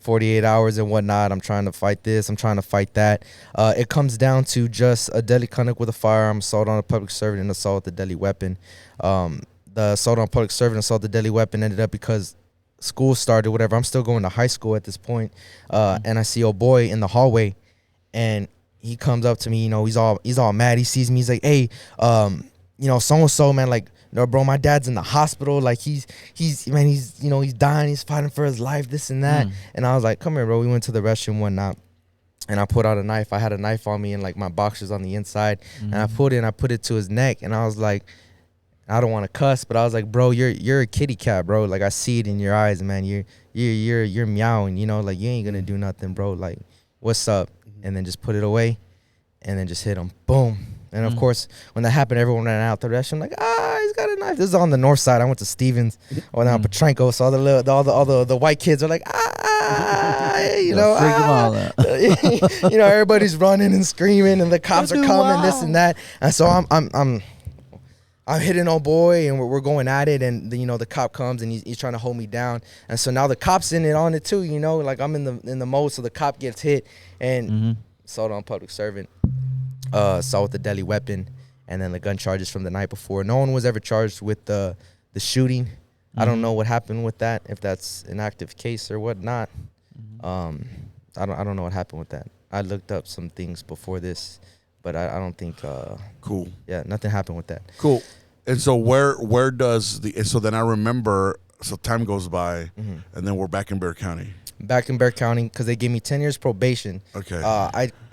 48 hours and whatnot. I'm trying to fight this. I'm trying to fight that. It comes down to just a deadly conduct with a firearm, assault on a public servant, and assault with a deadly weapon. The assault on a public servant, assault with a deadly weapon ended up because school started, whatever. I'm still going to high school at this point. And I see old boy in the hallway, and he comes up to me, you know, he's all mad. He sees me. He's like, hey, you know, so-and-so, man, like, no, bro, my dad's in the hospital. Like, he's you know, he's dying. He's fighting for his life, this and that. And I was like, come here, bro. We went to the restroom and whatnot. And I put out a knife. I had a knife on me and, like, my boxers on the inside. And I put it to his neck. And I was like, I don't want to cuss, but I was like, bro, you're a kitty cat, bro. Like, I see it in your eyes, man. You're meowing, you know, like, you ain't gonna do nothing, bro. Like, what's up? And then just put it away, and then just hit him. Boom. And, of course, when that happened, everyone ran out the restroom like, he's got a knife. This is on the north side. I went to Stevens. I went down Petrenko. So all the white kids are like, you know. Freak them all out. You know, everybody's running and screaming, and the cops are coming, this and that. And so I'm hitting old boy, and we're going at it, and you know, the cop comes and he's trying to hold me down, and so now the cop's in it on it too, you know, like, I'm in the mode, so the cop gets hit, and assault on public servant, assault with a deadly weapon, and then the gun charges from the night before. No one was ever charged with the shooting. I don't know what happened with that, if that's an active case or whatnot. I don't know what happened with that. I looked up some things before this, but I don't think. Cool. Yeah, nothing happened with that. Cool. And so where does so then I remember, so time goes by, and then we're back in Bexar County. Back in Bexar County, because they gave me 10 years probation. Okay.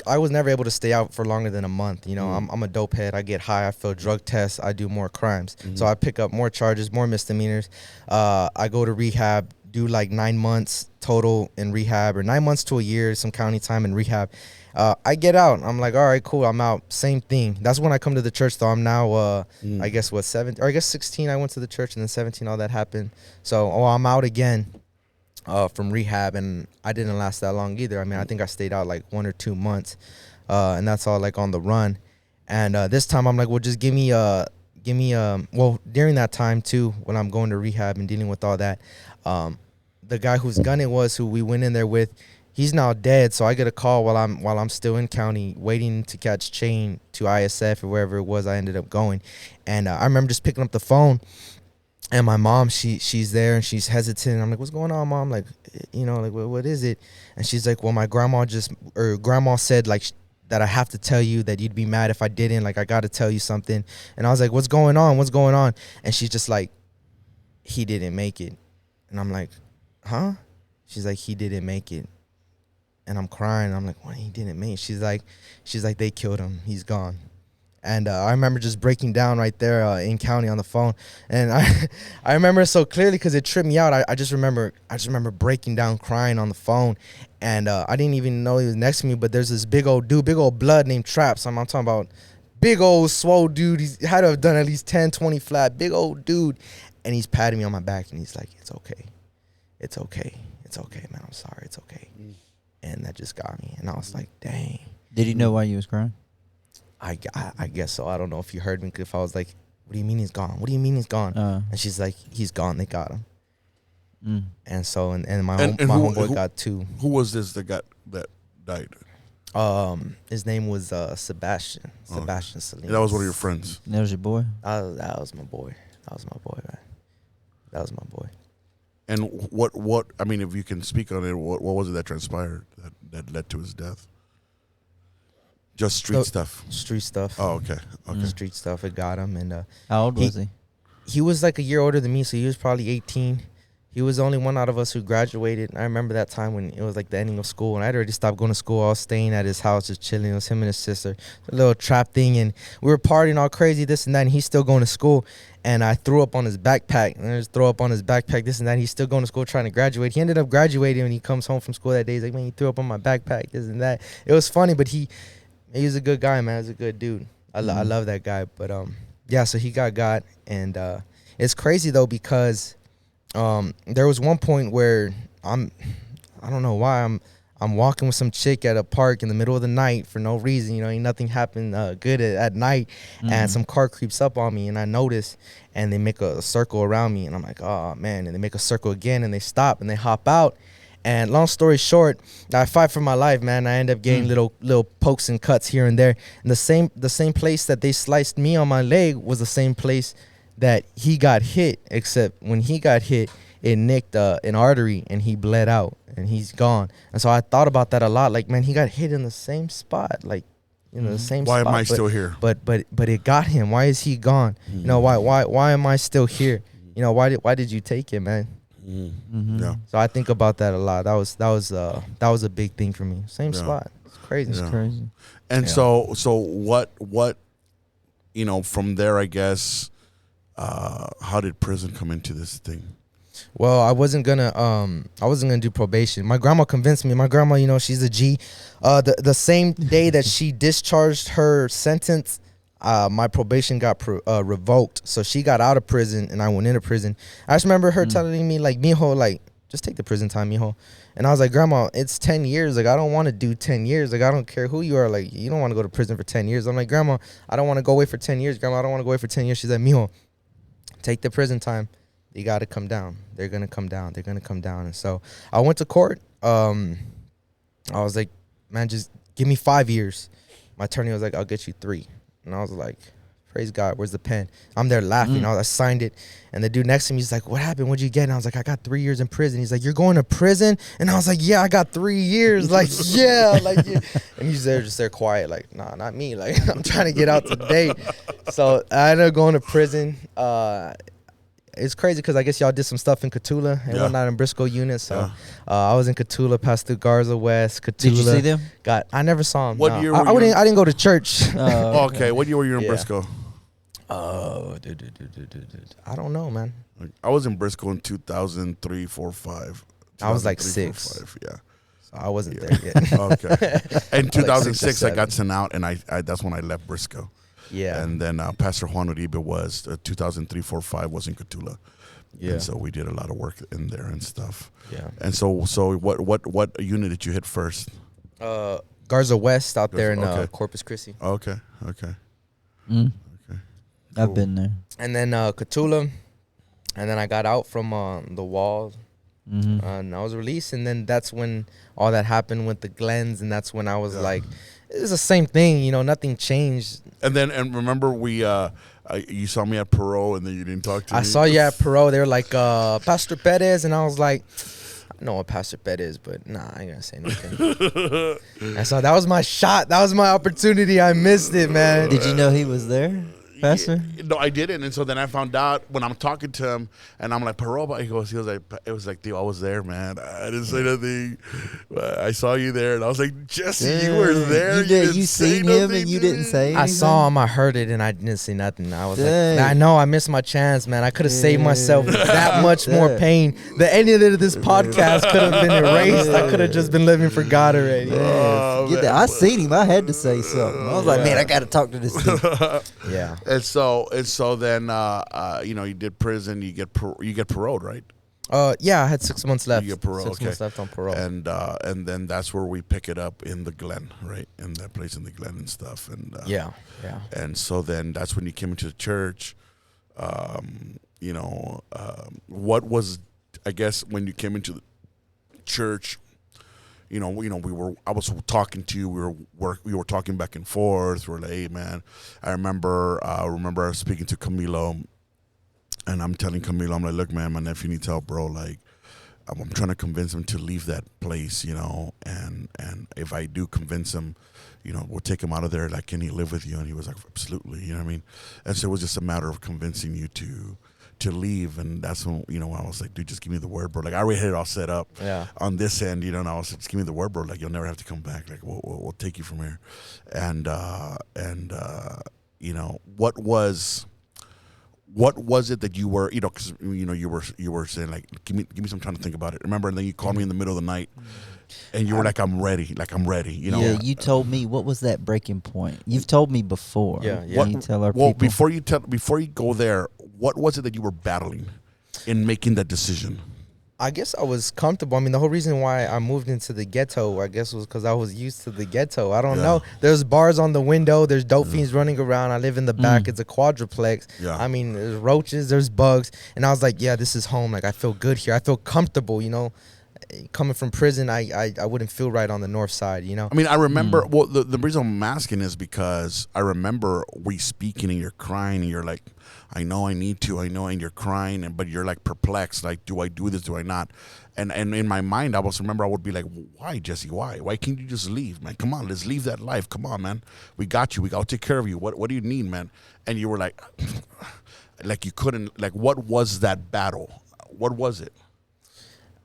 I was never able to stay out for longer than a month. You know, I'm a dope head. I get high. I fail drug tests. I do more crimes. So I pick up more charges, more misdemeanors. I go to rehab, do like 9 months total in rehab, or 9 months to a year, some county time in rehab. I get out. I'm like, all right, cool. I'm out. Same thing. That's when I come to the church, though. I'm now, I guess, 16. I went to the church, and then 17, all that happened. So, I'm out again from rehab, and I didn't last that long either. I mean, I think I stayed out like 1 or 2 months, and that's all like on the run. And this time I'm like, well, just give me well, during that time too, when I'm going to rehab and dealing with all that, the guy whose gun it was, who we went in there with, he's now dead. So I get a call while I'm still in county waiting to catch chain to ISF or wherever it was I ended up going. And I remember just picking up the phone, and my mom, she's there and she's hesitant. I'm like, what's going on, Mom? Like, you know, like, what is it? And she's like, well, my grandma said like that I have to tell you, that you'd be mad if I didn't. Like, I got to tell you something. And I was like, what's going on? What's going on? And she's just like, he didn't make it. And I'm like, huh? She's like, he didn't make it. And I'm crying. I'm like, what? He didn't make it. She's like, they killed him. He's gone. And I remember just breaking down right there in county on the phone. And I remember it so clearly because it tripped me out. I just remember breaking down, crying on the phone. And I didn't even know he was next to me, but there's this big old dude, big old blood named Traps. I'm talking about big old swole dude. He had to have done at least 10, 20 flat, big old dude. And he's patting me on my back, and he's like, it's okay. It's okay. It's okay, man. I'm sorry. It's okay. And that just got me. And I was like, dang. Did he know why you was crying? I guess so. I don't know if you heard me. If I was like, what do you mean he's gone? What do you mean he's gone? And she's like, he's gone. They got him. And so, and my homeboy got two. Who was this that died? His name was Sebastian. Sebastian Salinas. That was one of your friends. That was your boy? That was my boy. That was my boy, man. That was my boy. And what? I mean, if you can speak on it, what was it that transpired that led to his death? Just street stuff. Street stuff. Oh, okay. Street stuff. It got him. And how old was he? He was like a year older than me, so he was probably 18. He was the only one out of us who graduated. And I remember that time when it was like the ending of school, and I'd already stopped going to school. I was staying at his house, just chilling. It was him and his sister, a little trap thing, and we were partying all crazy, this and that. And he's still going to school, and I threw up on his backpack. And I just throw up on his backpack, this and that. He's still going to school, trying to graduate. He ended up graduating when he comes home from school that day. He's like, man, you threw up on my backpack, this and that. It was funny, but he was a good guy, man. He was a good dude. I love that guy. But yeah. So he got, and it's crazy though, because there was one point where I don't know why I'm walking with some chick at a park in the middle of the night for no reason. You know, ain't nothing happened good at night, and some car creeps up on me, and I notice, and they make a circle around me, and I'm like, oh man, and they make a circle again, and they stop and they hop out. And long story short, I fight for my life, man. I end up getting little pokes and cuts here and there. And the same place that they sliced me on my leg was the same place that he got hit, except when he got hit, it nicked an artery and he bled out and he's gone. And so I thought about that a lot. Like, man, he got hit in the same spot, like, you know, the same spot. Why am I still here? But it got him. Why is he gone? You know, why am I still here? You know, why did you take it, man? Yeah. So I think about that a lot. That was a big thing for me. Same spot. It's crazy. It's crazy. And so what you know, from there, I guess, how did prison come into this thing? Well, I wasn't gonna do probation. My grandma convinced me. My grandma, you know, she's a G. The same day that she discharged her sentence, my probation got revoked. So she got out of prison and I went into prison. I just remember her telling me, like, mijo, like, just take the prison time, mijo. And I was like, Grandma, it's 10 years. Like, I don't want to do 10 years. Like, I don't care who you are. Like, you don't want to go to prison for 10 years. I'm like, Grandma, I don't want to go away for 10 years. Grandma, I don't want to go away for 10 years. She's like, mijo, take the prison time. You got to come down. They're going to come down. They're going to come down. And so I went to court. I was like, man, just give me 5 years. My attorney was like, I'll get you 3. And I was like, praise God, where's the pen? I'm there laughing. I signed it. And the dude next to me, he's like, what happened? What'd you get? And I was like, I got 3 years in prison. He's like, you're going to prison? And I was like, yeah, I got 3 years. Like, yeah. Like, yeah. And he's there, just there quiet. Like, nah, not me. Like, I'm trying to get out today. So I ended up going to prison. It's crazy because I guess y'all did some stuff in Cotulla and whatnot in Briscoe unit. So I was in Cotulla, passed through Garza West, Cotulla. Did you see them? I never saw them. What year? I didn't go to church. Okay. What year were you in Briscoe? I don't know, man. I was in Briscoe in 2003, 4, 5. I was like 6. 4, 5, yeah. So I wasn't there yet. Okay. In 2006, like I got sent out, and I that's when I left Briscoe. Yeah. And then Pastor Juan Uribe was 2003, 4, 5 was in Cotulla. Yeah. And so we did a lot of work in there and stuff. Yeah. And so what unit did you hit first? Garza West out there in Corpus Christi. Okay. Okay. Cool. I've been there. And then Catula. And then I got out from the wall. And I was released. And then that's when all that happened with the Glens. And that's when I was like, it's the same thing. You know, nothing changed. And remember you saw me at Perot and then you didn't talk to me? I saw you at Perot. They were like, Pastor Perez. And I was like, I know what Pastor Perez is, but nah, I ain't gonna say nothing. And so that was my shot. That was my opportunity. I missed it, man. Did you know he was there, Pastor? No, I didn't. And so then I found out when I'm talking to him, and I'm like, Perot, he was like, it was like, dude, I was there, man. I didn't say nothing. I saw you there, and I was like, Jesse, you were there. You seen him, and you didn't say anything? I saw him, I heard it, and I didn't see nothing. I was like, I know, I missed my chance, man. I could have saved myself that much more pain. The ending of this podcast could have been erased. I could have just been living for God already. I seen him. I had to say something. I was like, man, I got to talk to this dude. Yeah. And so then you did prison. You get paroled, right? Yeah, I had 6 months left. You get parole. 6 months left on parole. And then that's where we pick it up in the Glen, right? In that place in the Glen and stuff. And yeah. And so then that's when you came into the church. What was, I guess, when you came into the church? I was talking to you. We were talking back and forth. We were like, hey, man, I remember I was speaking to Camilo, and I'm telling Camilo, I'm like, look, man, my nephew needs help, bro. Like, I'm trying to convince him to leave that place, and if I do convince him, we'll take him out of there. Like, can he live with you? And he was like, absolutely. You know what I mean? And so it was just a matter of convincing you to leave, and that's when I was like, dude, just give me the word, bro. Like, I already had it all set up on this end, and I was like, just give me the word, bro. Like, you'll never have to come back. Like, we'll take you from here. And what was it that you were, because you were saying, like, give me some time to think about it. Remember? And then you called me in the middle of the night. And you were like, I'm ready. Yeah, you told me. What was that breaking point? You've told me before. Yeah. Can you tell our people? Before you go there, what was it that you were battling in making that decision? I guess I was comfortable. I mean, the whole reason why I moved into the ghetto, I guess, was because I was used to the ghetto. I don't know. There's bars on the window. There's dope fiends running around. I live in the back. It's a quadruplex. Yeah. I mean, there's roaches. There's bugs. And I was like, yeah, this is home. Like, I feel good here. I feel comfortable, Coming from prison, I wouldn't feel right on the north side, I mean, I remember, well, the reason I'm asking is because I remember we speaking and you're crying and you're like, I know I need to, and you're crying, but you're like perplexed, like, do I do this, do I not? And in my mind, I would be like, why, Jesse, why? Why can't you just leave, man? Come on, let's leave that life. Come on, man. We got you. I'll take care of you. What do you need, man? And you were like, like you couldn't, like, what was that battle? What was it?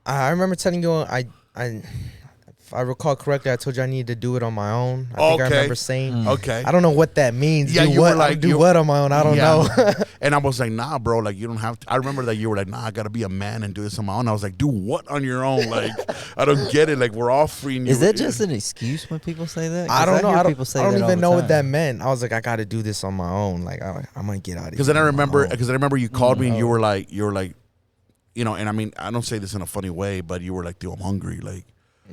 I remember telling you, if I recall correctly, I told you I needed to do it on my own. I think I remember saying, okay. I don't know what that means. Yeah, you were like, do what on my own? I don't know. And I was like, nah, bro, like, you don't have to. I remember that you were like, nah, I got to be a man and do this on my own. I was like, do what on your own? Like, I don't get it. Like, we're all free. Is that just an excuse when people say that? I don't know. I don't even know what that meant. I was like, I got to do this on my own. Like, I'm going to get out of here. Because then I remember you called me and you were like, and I mean, I don't say this in a funny way, but you were like, dude, I'm hungry. Like,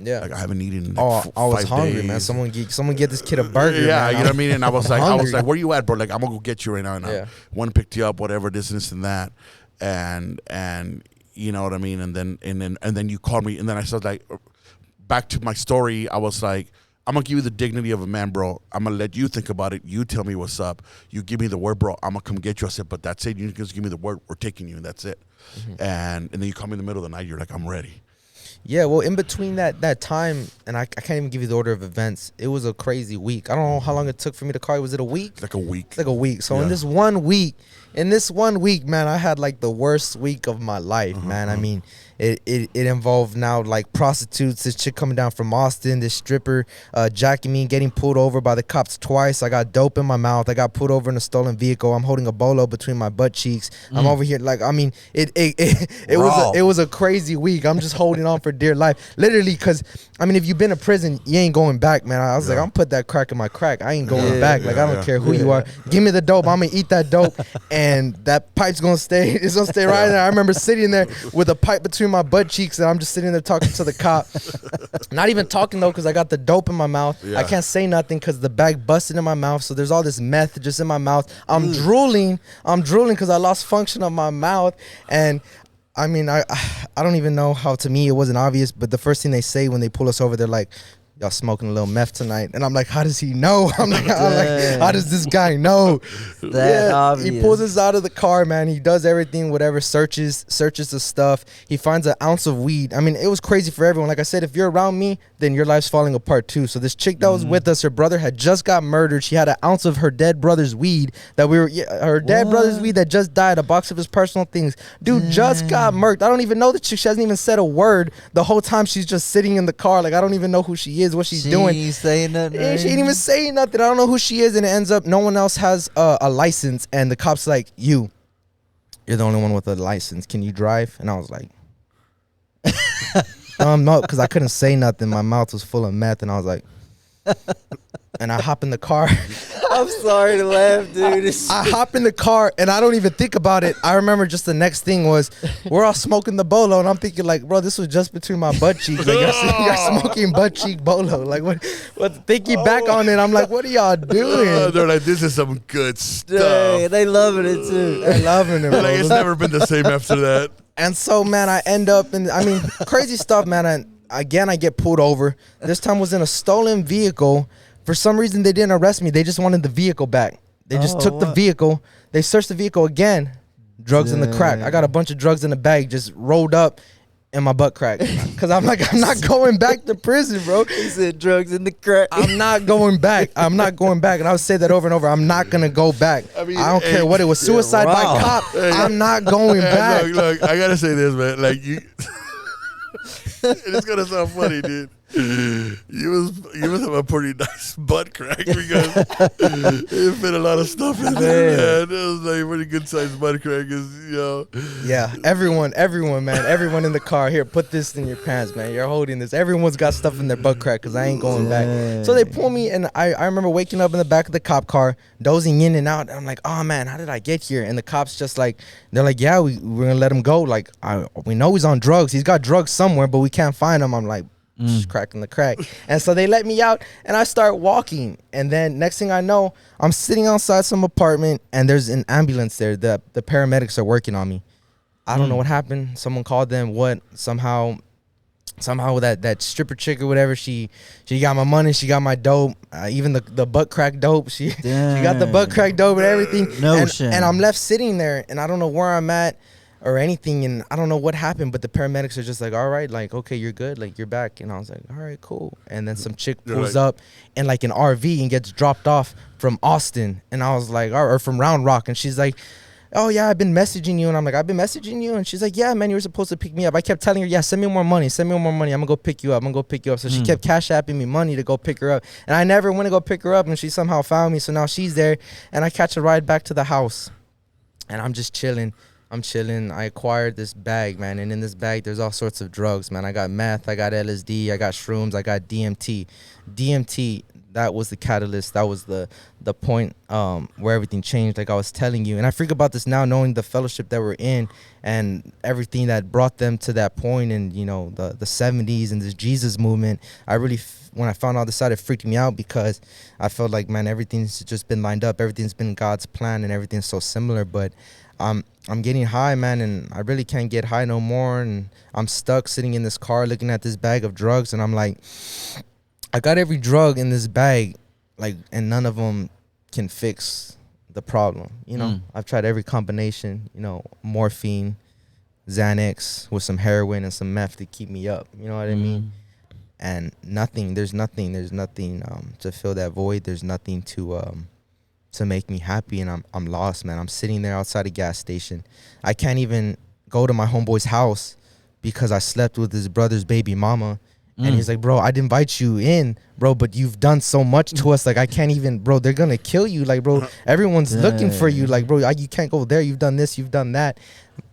yeah, like I haven't eaten in I was 5 hungry, days. Man. Someone get this kid a burger. Yeah, man. you know what I mean? And I was like, where you at, bro? Like, I'm gonna go get you right now. And I went and picked you up, whatever, this and that. And you know what I mean? And then you called me, and then I said, like, back to my story, I was like, I'm gonna give you the dignity of a man, bro. I'm gonna let you think about it. You tell me what's up. You give me the word, bro. I'm gonna come get you. I said, but that's it. You just give me the word. We're taking you, and that's it. Mm-hmm. And then you call me in the middle of the night. You're like, I'm ready. Yeah, well, in between that time, and I can't even give you the order of events. It was a crazy week. I don't know how long it took for me to call you. Was it a week? Like a week. It's like a week. So in this one week, man, I had like the worst week of my life, man. I mean, it involved now like prostitutes, this chick coming down from Austin, this stripper jacking me, getting pulled over by the cops twice. I got dope in my mouth. I got pulled over in a stolen vehicle. I'm holding a bolo between my butt cheeks. I'm over here like, I mean, it was a crazy week. I'm just holding on for dear life, literally, because I mean, if you've been to prison, you ain't going back, man. I was like, I'm put that crack in my crack. I ain't going back. Like, I don't care who you are. Give me the dope. I'm gonna eat that dope, and that pipe's gonna stay. It's gonna stay right there. I remember sitting there with a pipe between my butt cheeks, and I'm just sitting there talking to the cop. Not even talking, though, because I got the dope in my mouth. I can't say nothing because the bag busted in my mouth, so there's all this meth just in my mouth. I'm drooling because I lost function of my mouth. And I mean, I don't even know how, to me, it wasn't obvious, but the first thing they say when they pull us over, they're like, y'all smoking a little meth tonight. And I'm like, how does he know? I'm like, how does this guy know? Obvious. He pulls us out of the car, man. He does everything, whatever, searches the stuff. He finds an ounce of weed. I mean, it was crazy for everyone. Like I said, if you're around me, then your life's falling apart too. So this chick that was with us, her brother had just got murdered. She had an ounce of her dead brother's weed brother's weed that just died, a box of his personal things. Dude just got murked. I don't even know the chick. She hasn't even said a word the whole time. She's just sitting in the car. Like, I don't even know who she is, what she's doing. She ain't saying nothing. She ain't even saying nothing. I don't know who she is. And it ends up no one else has a license. And the cop's like, you're the only one with a license. Can you drive? And I was like, no, because I couldn't say nothing. My mouth was full of meth. And I was like, and I hop in the car. I'm sorry to laugh, dude. I hop in the car and I don't even think about it. I remember just the next thing was we're all smoking the bolo, and I'm thinking like, bro, this was just between my butt cheeks. Like, you're smoking butt cheek bolo. Like, what? Thinking back on it, I'm like, what are y'all doing? They're like, this is some good stuff. Dang, they loving it too. They're loving it, bro. Like, it's never been the same after that. And so, man, I end up in, I mean, crazy stuff, man. I get pulled over. This time was in a stolen vehicle. For some reason, they didn't arrest me. They just wanted the vehicle back. They just took the vehicle. They searched the vehicle again. Drugs in the crack. I got a bunch of drugs in the bag just rolled up in my butt crack. Because I'm like, I'm not going back to prison, bro. He said drugs in the crack. I'm not going back. I'm not going back. And I would say that over and over. I'm not going to go back. I mean, I don't care what it was. Suicide by cop. I'm not going back. Look, I got to say this, man. Like, you... It's gonna sound funny, dude. You must have a pretty nice butt crack because it fit a lot of stuff in there, man. It was like a pretty good sized butt crack, Yeah, everyone, man, everyone in the car. Here, put this in your pants, man. You're holding this. Everyone's got stuff in their butt crack because I ain't going back. So they pull me, and I remember waking up in the back of the cop car, dozing in and out. And I'm like, oh man, how did I get here? And the cops just like, they're like, yeah, we're gonna let him go. Like, we know he's on drugs. He's got drugs somewhere, but we can't find him. I'm like, just cracking the crack. And so they let me out and I start walking, and then next thing I know, I'm sitting outside some apartment and there's an ambulance there. The paramedics are working on me. I don't know what happened. Someone called them. Somehow that stripper chick or whatever, she got my money, she got my dope, even the butt crack dope, she got the butt crack dope and everything. And I'm left sitting there and I don't know where I'm at or anything, and I don't know what happened, but the paramedics are just like, all right, like, okay, you're good, like, you're back. And I was like, all right, cool. And then some chick pulls up in like an RV and gets dropped off from Austin, and I was like, or from Round Rock, and she's like, oh yeah, I've been messaging you. And I'm like, I've been messaging you? And she's like, yeah, man, you were supposed to pick me up. I kept telling her, yeah, send me more money, I'm gonna go pick you up, So she kept cash apping me money to go pick her up, and I never went to go pick her up, and she somehow found me. So now she's there, and I catch a ride back to the house, and I'm just chilling. I acquired this bag, man, and in this bag there's all sorts of drugs, man. I got meth, I got LSD, I got shrooms, I got DMT. That was the catalyst. That was the point where everything changed, like I was telling you. And I freak about this now, knowing the fellowship that we're in and everything that brought them to that point, and you know, the 70s and this Jesus movement. I really, when I found all this out, it freaked me out because I felt like, man, everything's just been lined up. Everything's been God's plan, and everything's so similar. But I'm getting high, man, and I really can't get high no more. And I'm stuck sitting in this car looking at this bag of drugs, and I'm like, I got every drug in this bag, like, and none of them can fix the problem. You know, I've tried every combination, you know, morphine, Xanax with some heroin and some meth to keep me up. You know what I mean? And there's nothing to fill that void. There's nothing to make me happy, and I'm lost, man. I'm sitting there outside a gas station. I can't even go to my homeboy's house because I slept with his brother's baby mama. And he's like, bro, I'd invite you in, bro, but you've done so much to us. Like, I can't even, bro, they're going to kill you. Like, bro, everyone's looking for you. Like, bro, you can't go there. You've done this. You've done that.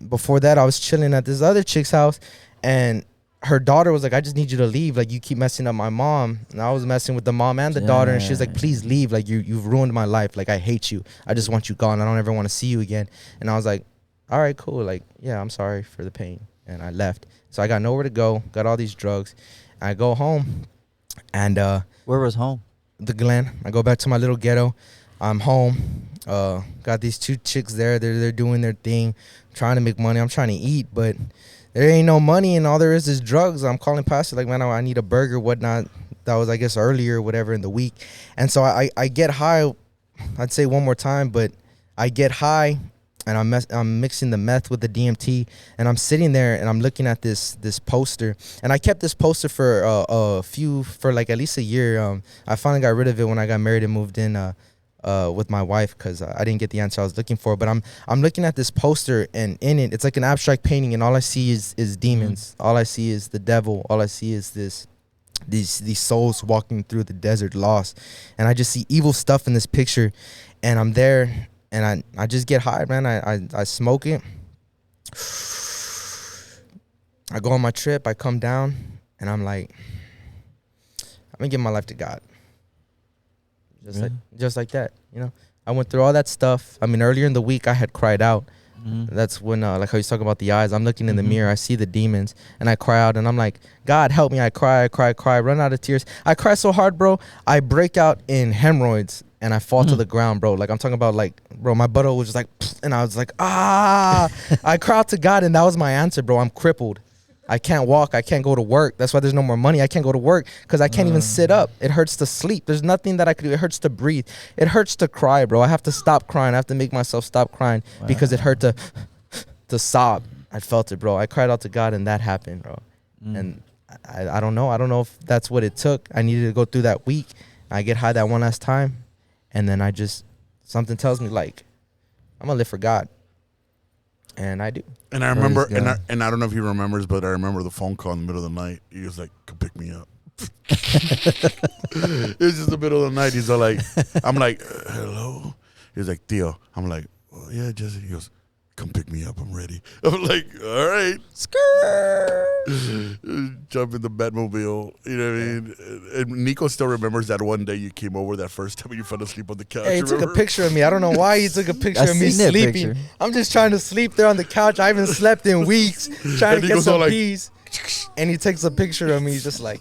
Before that, I was chilling at this other chick's house, and her daughter was like, I just need you to leave. Like, you keep messing up my mom. And I was messing with the mom and the daughter, and she was like, please leave. Like, you've ruined my life. Like, I hate you. I just want you gone. I don't ever want to see you again. And I was like, all right, cool. Like, yeah, I'm sorry for the pain. and I left. So I got nowhere to go, got all these drugs. I go home, and Where was home? the Glen. I go back to my little ghetto. I'm home. Got these 2 chicks there. They're doing their thing, trying to make money. I'm trying to eat, but there ain't no money, and all there is drugs. I'm calling Pastor like, man, I need a burger, whatnot. That was, I guess, earlier, whatever, in the week. And so I get high. I'd say one more time, but I get high, and I'm mixing the meth with the DMT, and I'm sitting there and I'm looking at this poster, and I kept this poster for like at least a year. I finally got rid of it when I got married and moved in with my wife, because I didn't get the answer I was looking for. But I'm looking at this poster, and in it, it's like an abstract painting, and all I see is demons. All I see is the devil. All I see is these souls walking through the desert lost, and I just see evil stuff in this picture, and I'm there, and I just get high, man. I smoke it. I go on my trip. I come down, and I'm like, I'm gonna give my life to God. Just like that, you know. I went through all that stuff. I mean, earlier in the week, I had cried out. That's when, like how he's talking about the eyes. I'm looking in the mirror. I see the demons, and I cry out, and I'm like, God, help me. I cry, run out of tears. I cry so hard, bro. I break out in hemorrhoids, and I fall to the ground, bro. Like, I'm talking about, like, bro, my butthole was just like, and I was like, ah. I cry out to God, and that was my answer, bro. I'm crippled. I can't walk. I can't go to work. That's why there's no more money. I can't go to work because I can't even sit up. It hurts to sleep. There's nothing that I could do. It hurts to breathe. It hurts to cry, bro. I have to stop crying. I have to make myself stop crying because it hurt to sob. I felt it, bro. I cried out to God, and that happened, bro. And I don't know. I don't know if that's what it took. I needed to go through that week. I get high that one last time, and then something tells me, like, I'm going to live for God. And I do. And I remember, and I don't know if he remembers, but I remember the phone call in the middle of the night. He was like, come pick me up. It was just the middle of the night. He's all like, I'm like, hello? He was like, Theo. I'm like, oh, yeah, Jesse. He goes, come pick me up. I'm ready. I'm like, all right. Jump in the Batmobile. You know what I mean? And Nico still remembers that one day you came over that first time you fell asleep on the couch. Hey, he took a picture of me. I don't know why he took a picture of me sleeping. I'm just trying to sleep there on the couch. I haven't slept in weeks, trying to get some peace. And he takes a picture of me. He's just like,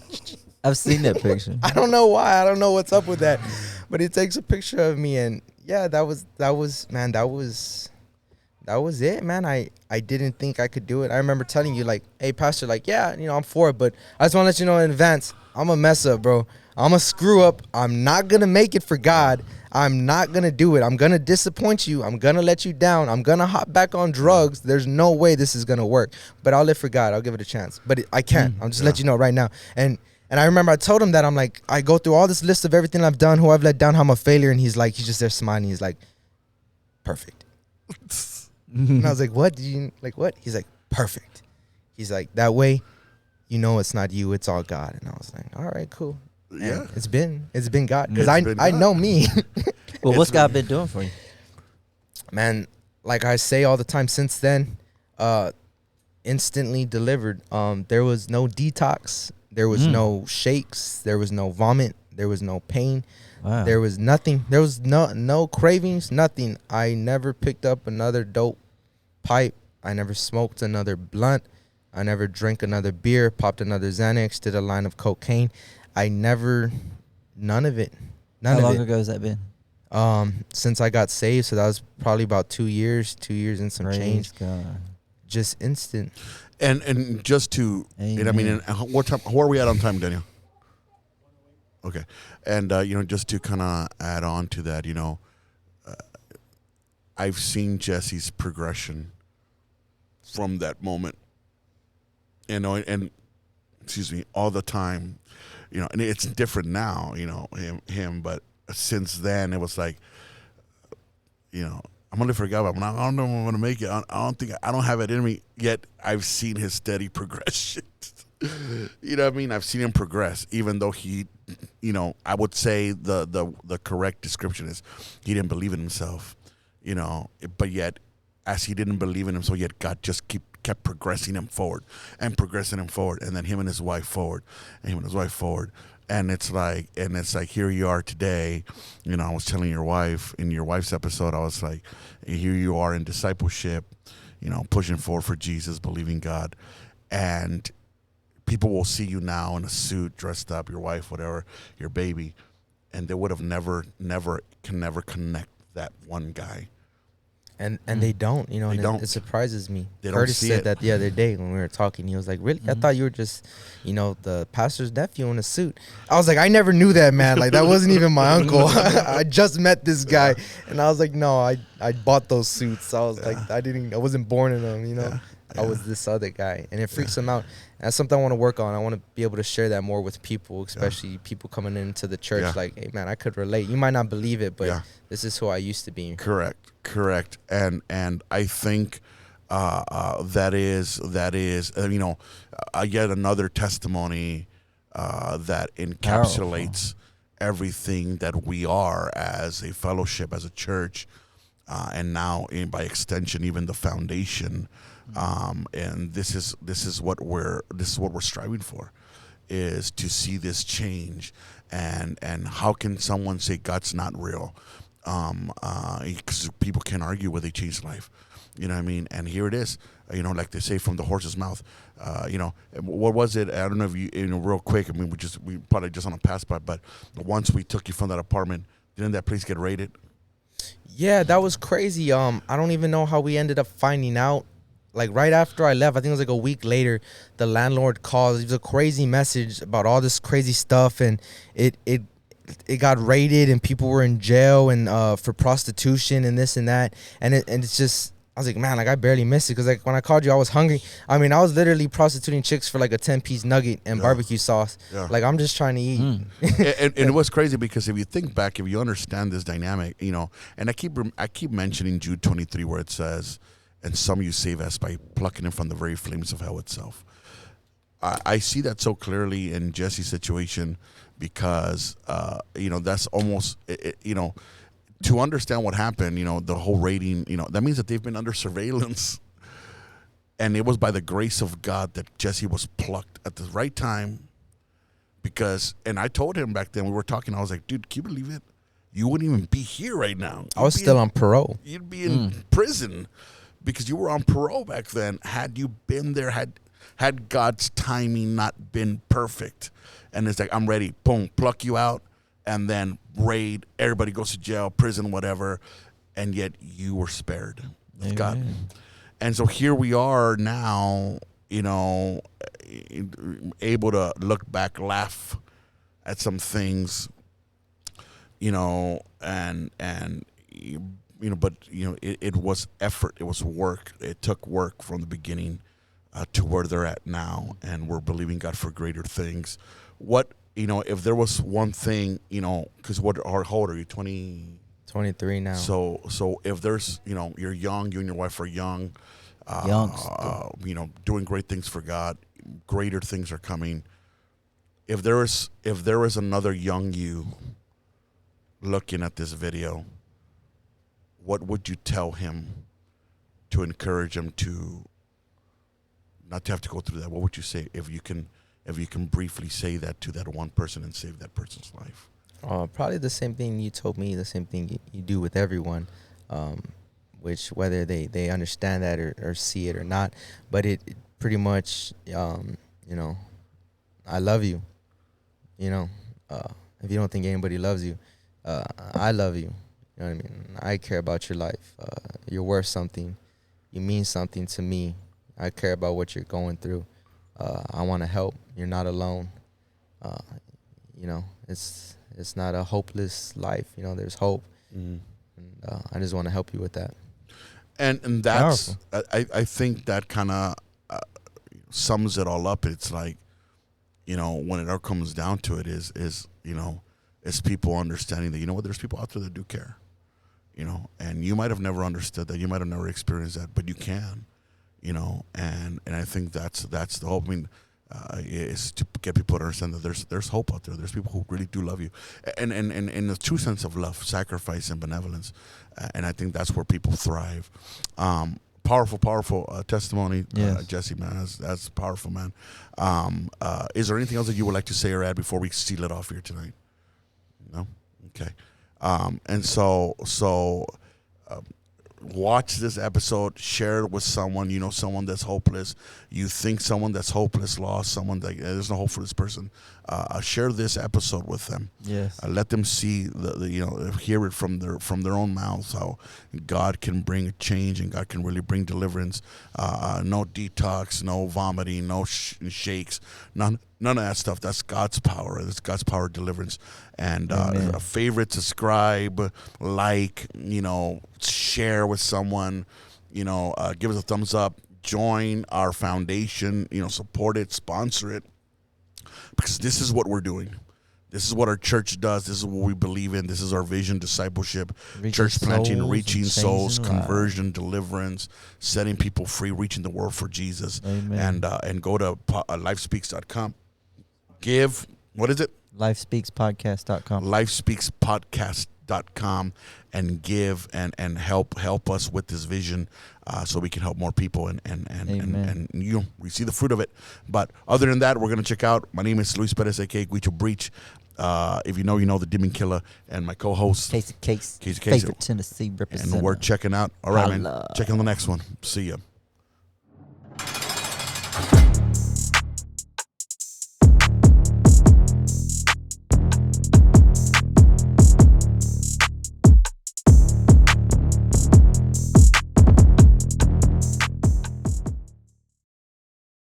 I've seen that picture. I don't know why. I don't know what's up with that. But he takes a picture of me, and yeah, that was it, man. I didn't think I could do it. I remember telling you, like, hey, Pastor, like, yeah, you know, I'm for it, but I just want to let you know in advance, I'm a mess up, bro. I'm a screw up. I'm not going to make it for God. I'm not going to do it. I'm going to disappoint you. I'm going to let you down. I'm going to hop back on drugs. There's no way this is going to work, but I'll live for God. I'll give it a chance, but I can't. I'm just let you know right now. And I remember I told him that. I'm like, I go through all this list of everything I've done, who I've let down, how I'm a failure. And he's just there smiling. He's like, perfect. And I was like, what? What? He's like, perfect. He's like, that way, you know it's not you, it's all God. And I was like, all right, cool. Yeah. And it's been God. Because I know me. Well, what's God been doing for you? Man, like I say all the time since then, instantly delivered. There was no detox. There was no shakes. There was no vomit. There was no pain. Wow. There was nothing. There was no cravings, nothing. I never picked up another dope pipe. I never smoked another blunt. I never drank another beer, popped another Xanax, did a line of cocaine. None of it. How long ago has that been? Since I got saved, so that was probably about 2 years and some change. God. Just instant. And just to, I mean, what time? Where are we at on time, Daniel? Okay. And, you know, just to kind of add on to that, you know, I've seen Jesse's progression from that moment, you know, and excuse me, all the time, you know, and it's different now, you know, him, but since then it was like, you know, I'm going to forget about him. I don't know if I'm going to make it. I don't have it in me yet. I've seen his steady progression. You know what I mean? I've seen him progress, even though he, you know, I would say the correct description is he didn't believe in himself, you know, but yet as he didn't believe in himself, yet God just kept progressing him forward, and then him and his wife forward, and it's like here you are today. You know, I was telling your wife in your wife's episode, I was like, here you are in discipleship, pushing forward for Jesus, believing God, and people will see you now in a suit, dressed up, your wife, whatever, your baby, and they would have never connect that one guy. And they don't, They don't. It surprises me. They Curtis don't see said it. that the other day when we were talking. He was like, "Really? I thought you were just, the pastor's nephew in a suit." I was like, "I never knew that, man. Like that wasn't even my uncle. I just met this guy." And I was like, "No, I bought those suits." I was like, I wasn't born in them, Yeah. I was this other guy, and it freaks him out. And that's something I want to work on. I want to be able to share that more with people, especially people coming into the church. Yeah. Like, hey, man, I could relate. You might not believe it, but this is who I used to be. Correct. And I think that is yet another testimony that encapsulates everything that we are as a fellowship, as a church, and now by extension even the foundation. And this is what we're striving for, is to see this change. And how can someone say God's not real? Because people can't argue with a changed life. You know what I mean? And here it is, like they say, from the horse's mouth. What was it? I don't know if you, real quick. I mean, we probably just on a pass by, but once we took you from that apartment, didn't that place get raided? Yeah, that was crazy. I don't even know how we ended up finding out. Like right after I left, I think it was like a week later, the landlord called. It was a crazy message about all this crazy stuff, and it got raided, and people were in jail and for prostitution and this and that, and it's just, I was like, man, like I barely missed it, because like when I called you, I was hungry. I mean, I was literally prostituting chicks for like a 10-piece nugget and barbecue sauce. Yeah. Like I'm just trying to eat. And it was crazy, because if you think back, if you understand this dynamic, and I keep mentioning Jude 23, where it says, "And some you save us by plucking them from the very flames of hell itself." I see that so clearly in Jesse's situation, because that's almost to understand what happened, the whole raiding, that means that they've been under surveillance, and it was by the grace of God that Jesse was plucked at the right time. Because, and I told him back then, we were talking, I was like, dude, can you believe it? You wouldn't even be here right now. I was still on parole. You'd be in prison, because you were on parole back then. Had you been there, had God's timing not been perfect, and it's like, I'm ready, boom, pluck you out, and then raid, everybody goes to jail, prison, whatever, and yet you were spared of God. And so here we are now, able to look back, laugh at some things, but it was effort, it was work, it took work from the beginning to where they're at now, and we're believing God for greater things. What, if there was one thing, because how old are you? 23 now. So if there's, you're young, you and your wife are young, doing great things for God, greater things are coming. If there is another young you looking at this video, what would you tell him to encourage him to not to have to go through that? What would you say if you can briefly say that to that one person and save that person's life? Probably the same thing you told me, the same thing you do with everyone, which whether they understand that or see it or not, but it pretty much, I love you. If you don't think anybody loves you, I love you. You know what I mean? I care about your life. You're worth something. You mean something to me. I care about what you're going through. I want to help. You're not alone. It's not a hopeless life. There's hope. And I just want to help you with that. And that's, I think that kind of sums it all up. It's like, when it all comes down to it is people understanding that, there's people out there that do care, and you might have never understood that. You might have never experienced that, but you can, and I think that's the hope. I mean, is to get people to understand that there's hope out there. There's people who really do love you, and in the true sense of love, sacrifice, and benevolence, and I think that's where people thrive. Powerful testimony, yes. Jesse, man. That's powerful, man. Is there anything else that you would like to say or add before we seal it off here tonight? No? Okay. And so watch this episode, share it with someone, someone that's hopeless. You think someone that's hopeless, lost, someone that there's no hope for this person. Share this episode with them. Yes. Let them see hear it from their own mouths how God can bring change and God can really bring deliverance. No detox, no vomiting, no shakes, none of that stuff. That's God's power. That's God's power of deliverance. And a favorite, subscribe, like, share with someone, give us a thumbs up, join our foundation, support it, sponsor it, because this is what we're doing. This is what our church does. This is what we believe in. This is our vision: discipleship, church planting, reaching souls, conversion, deliverance, setting people free, reaching the world for Jesus. Amen. And go to lifespeaks.com. Give, what is it? Lifespeakspodcast.com. Lifespeakspodcast.com, and give and help us with this vision, so we can help more people and we see the fruit of it. But other than that, we're gonna check out. My name is Luis Perez, aka Guicho Breach. If you know the Demon Killer, and my co-host Casey. Favorite Tennessee representative. And we're checking out. All right, man. Check on the next one. See ya.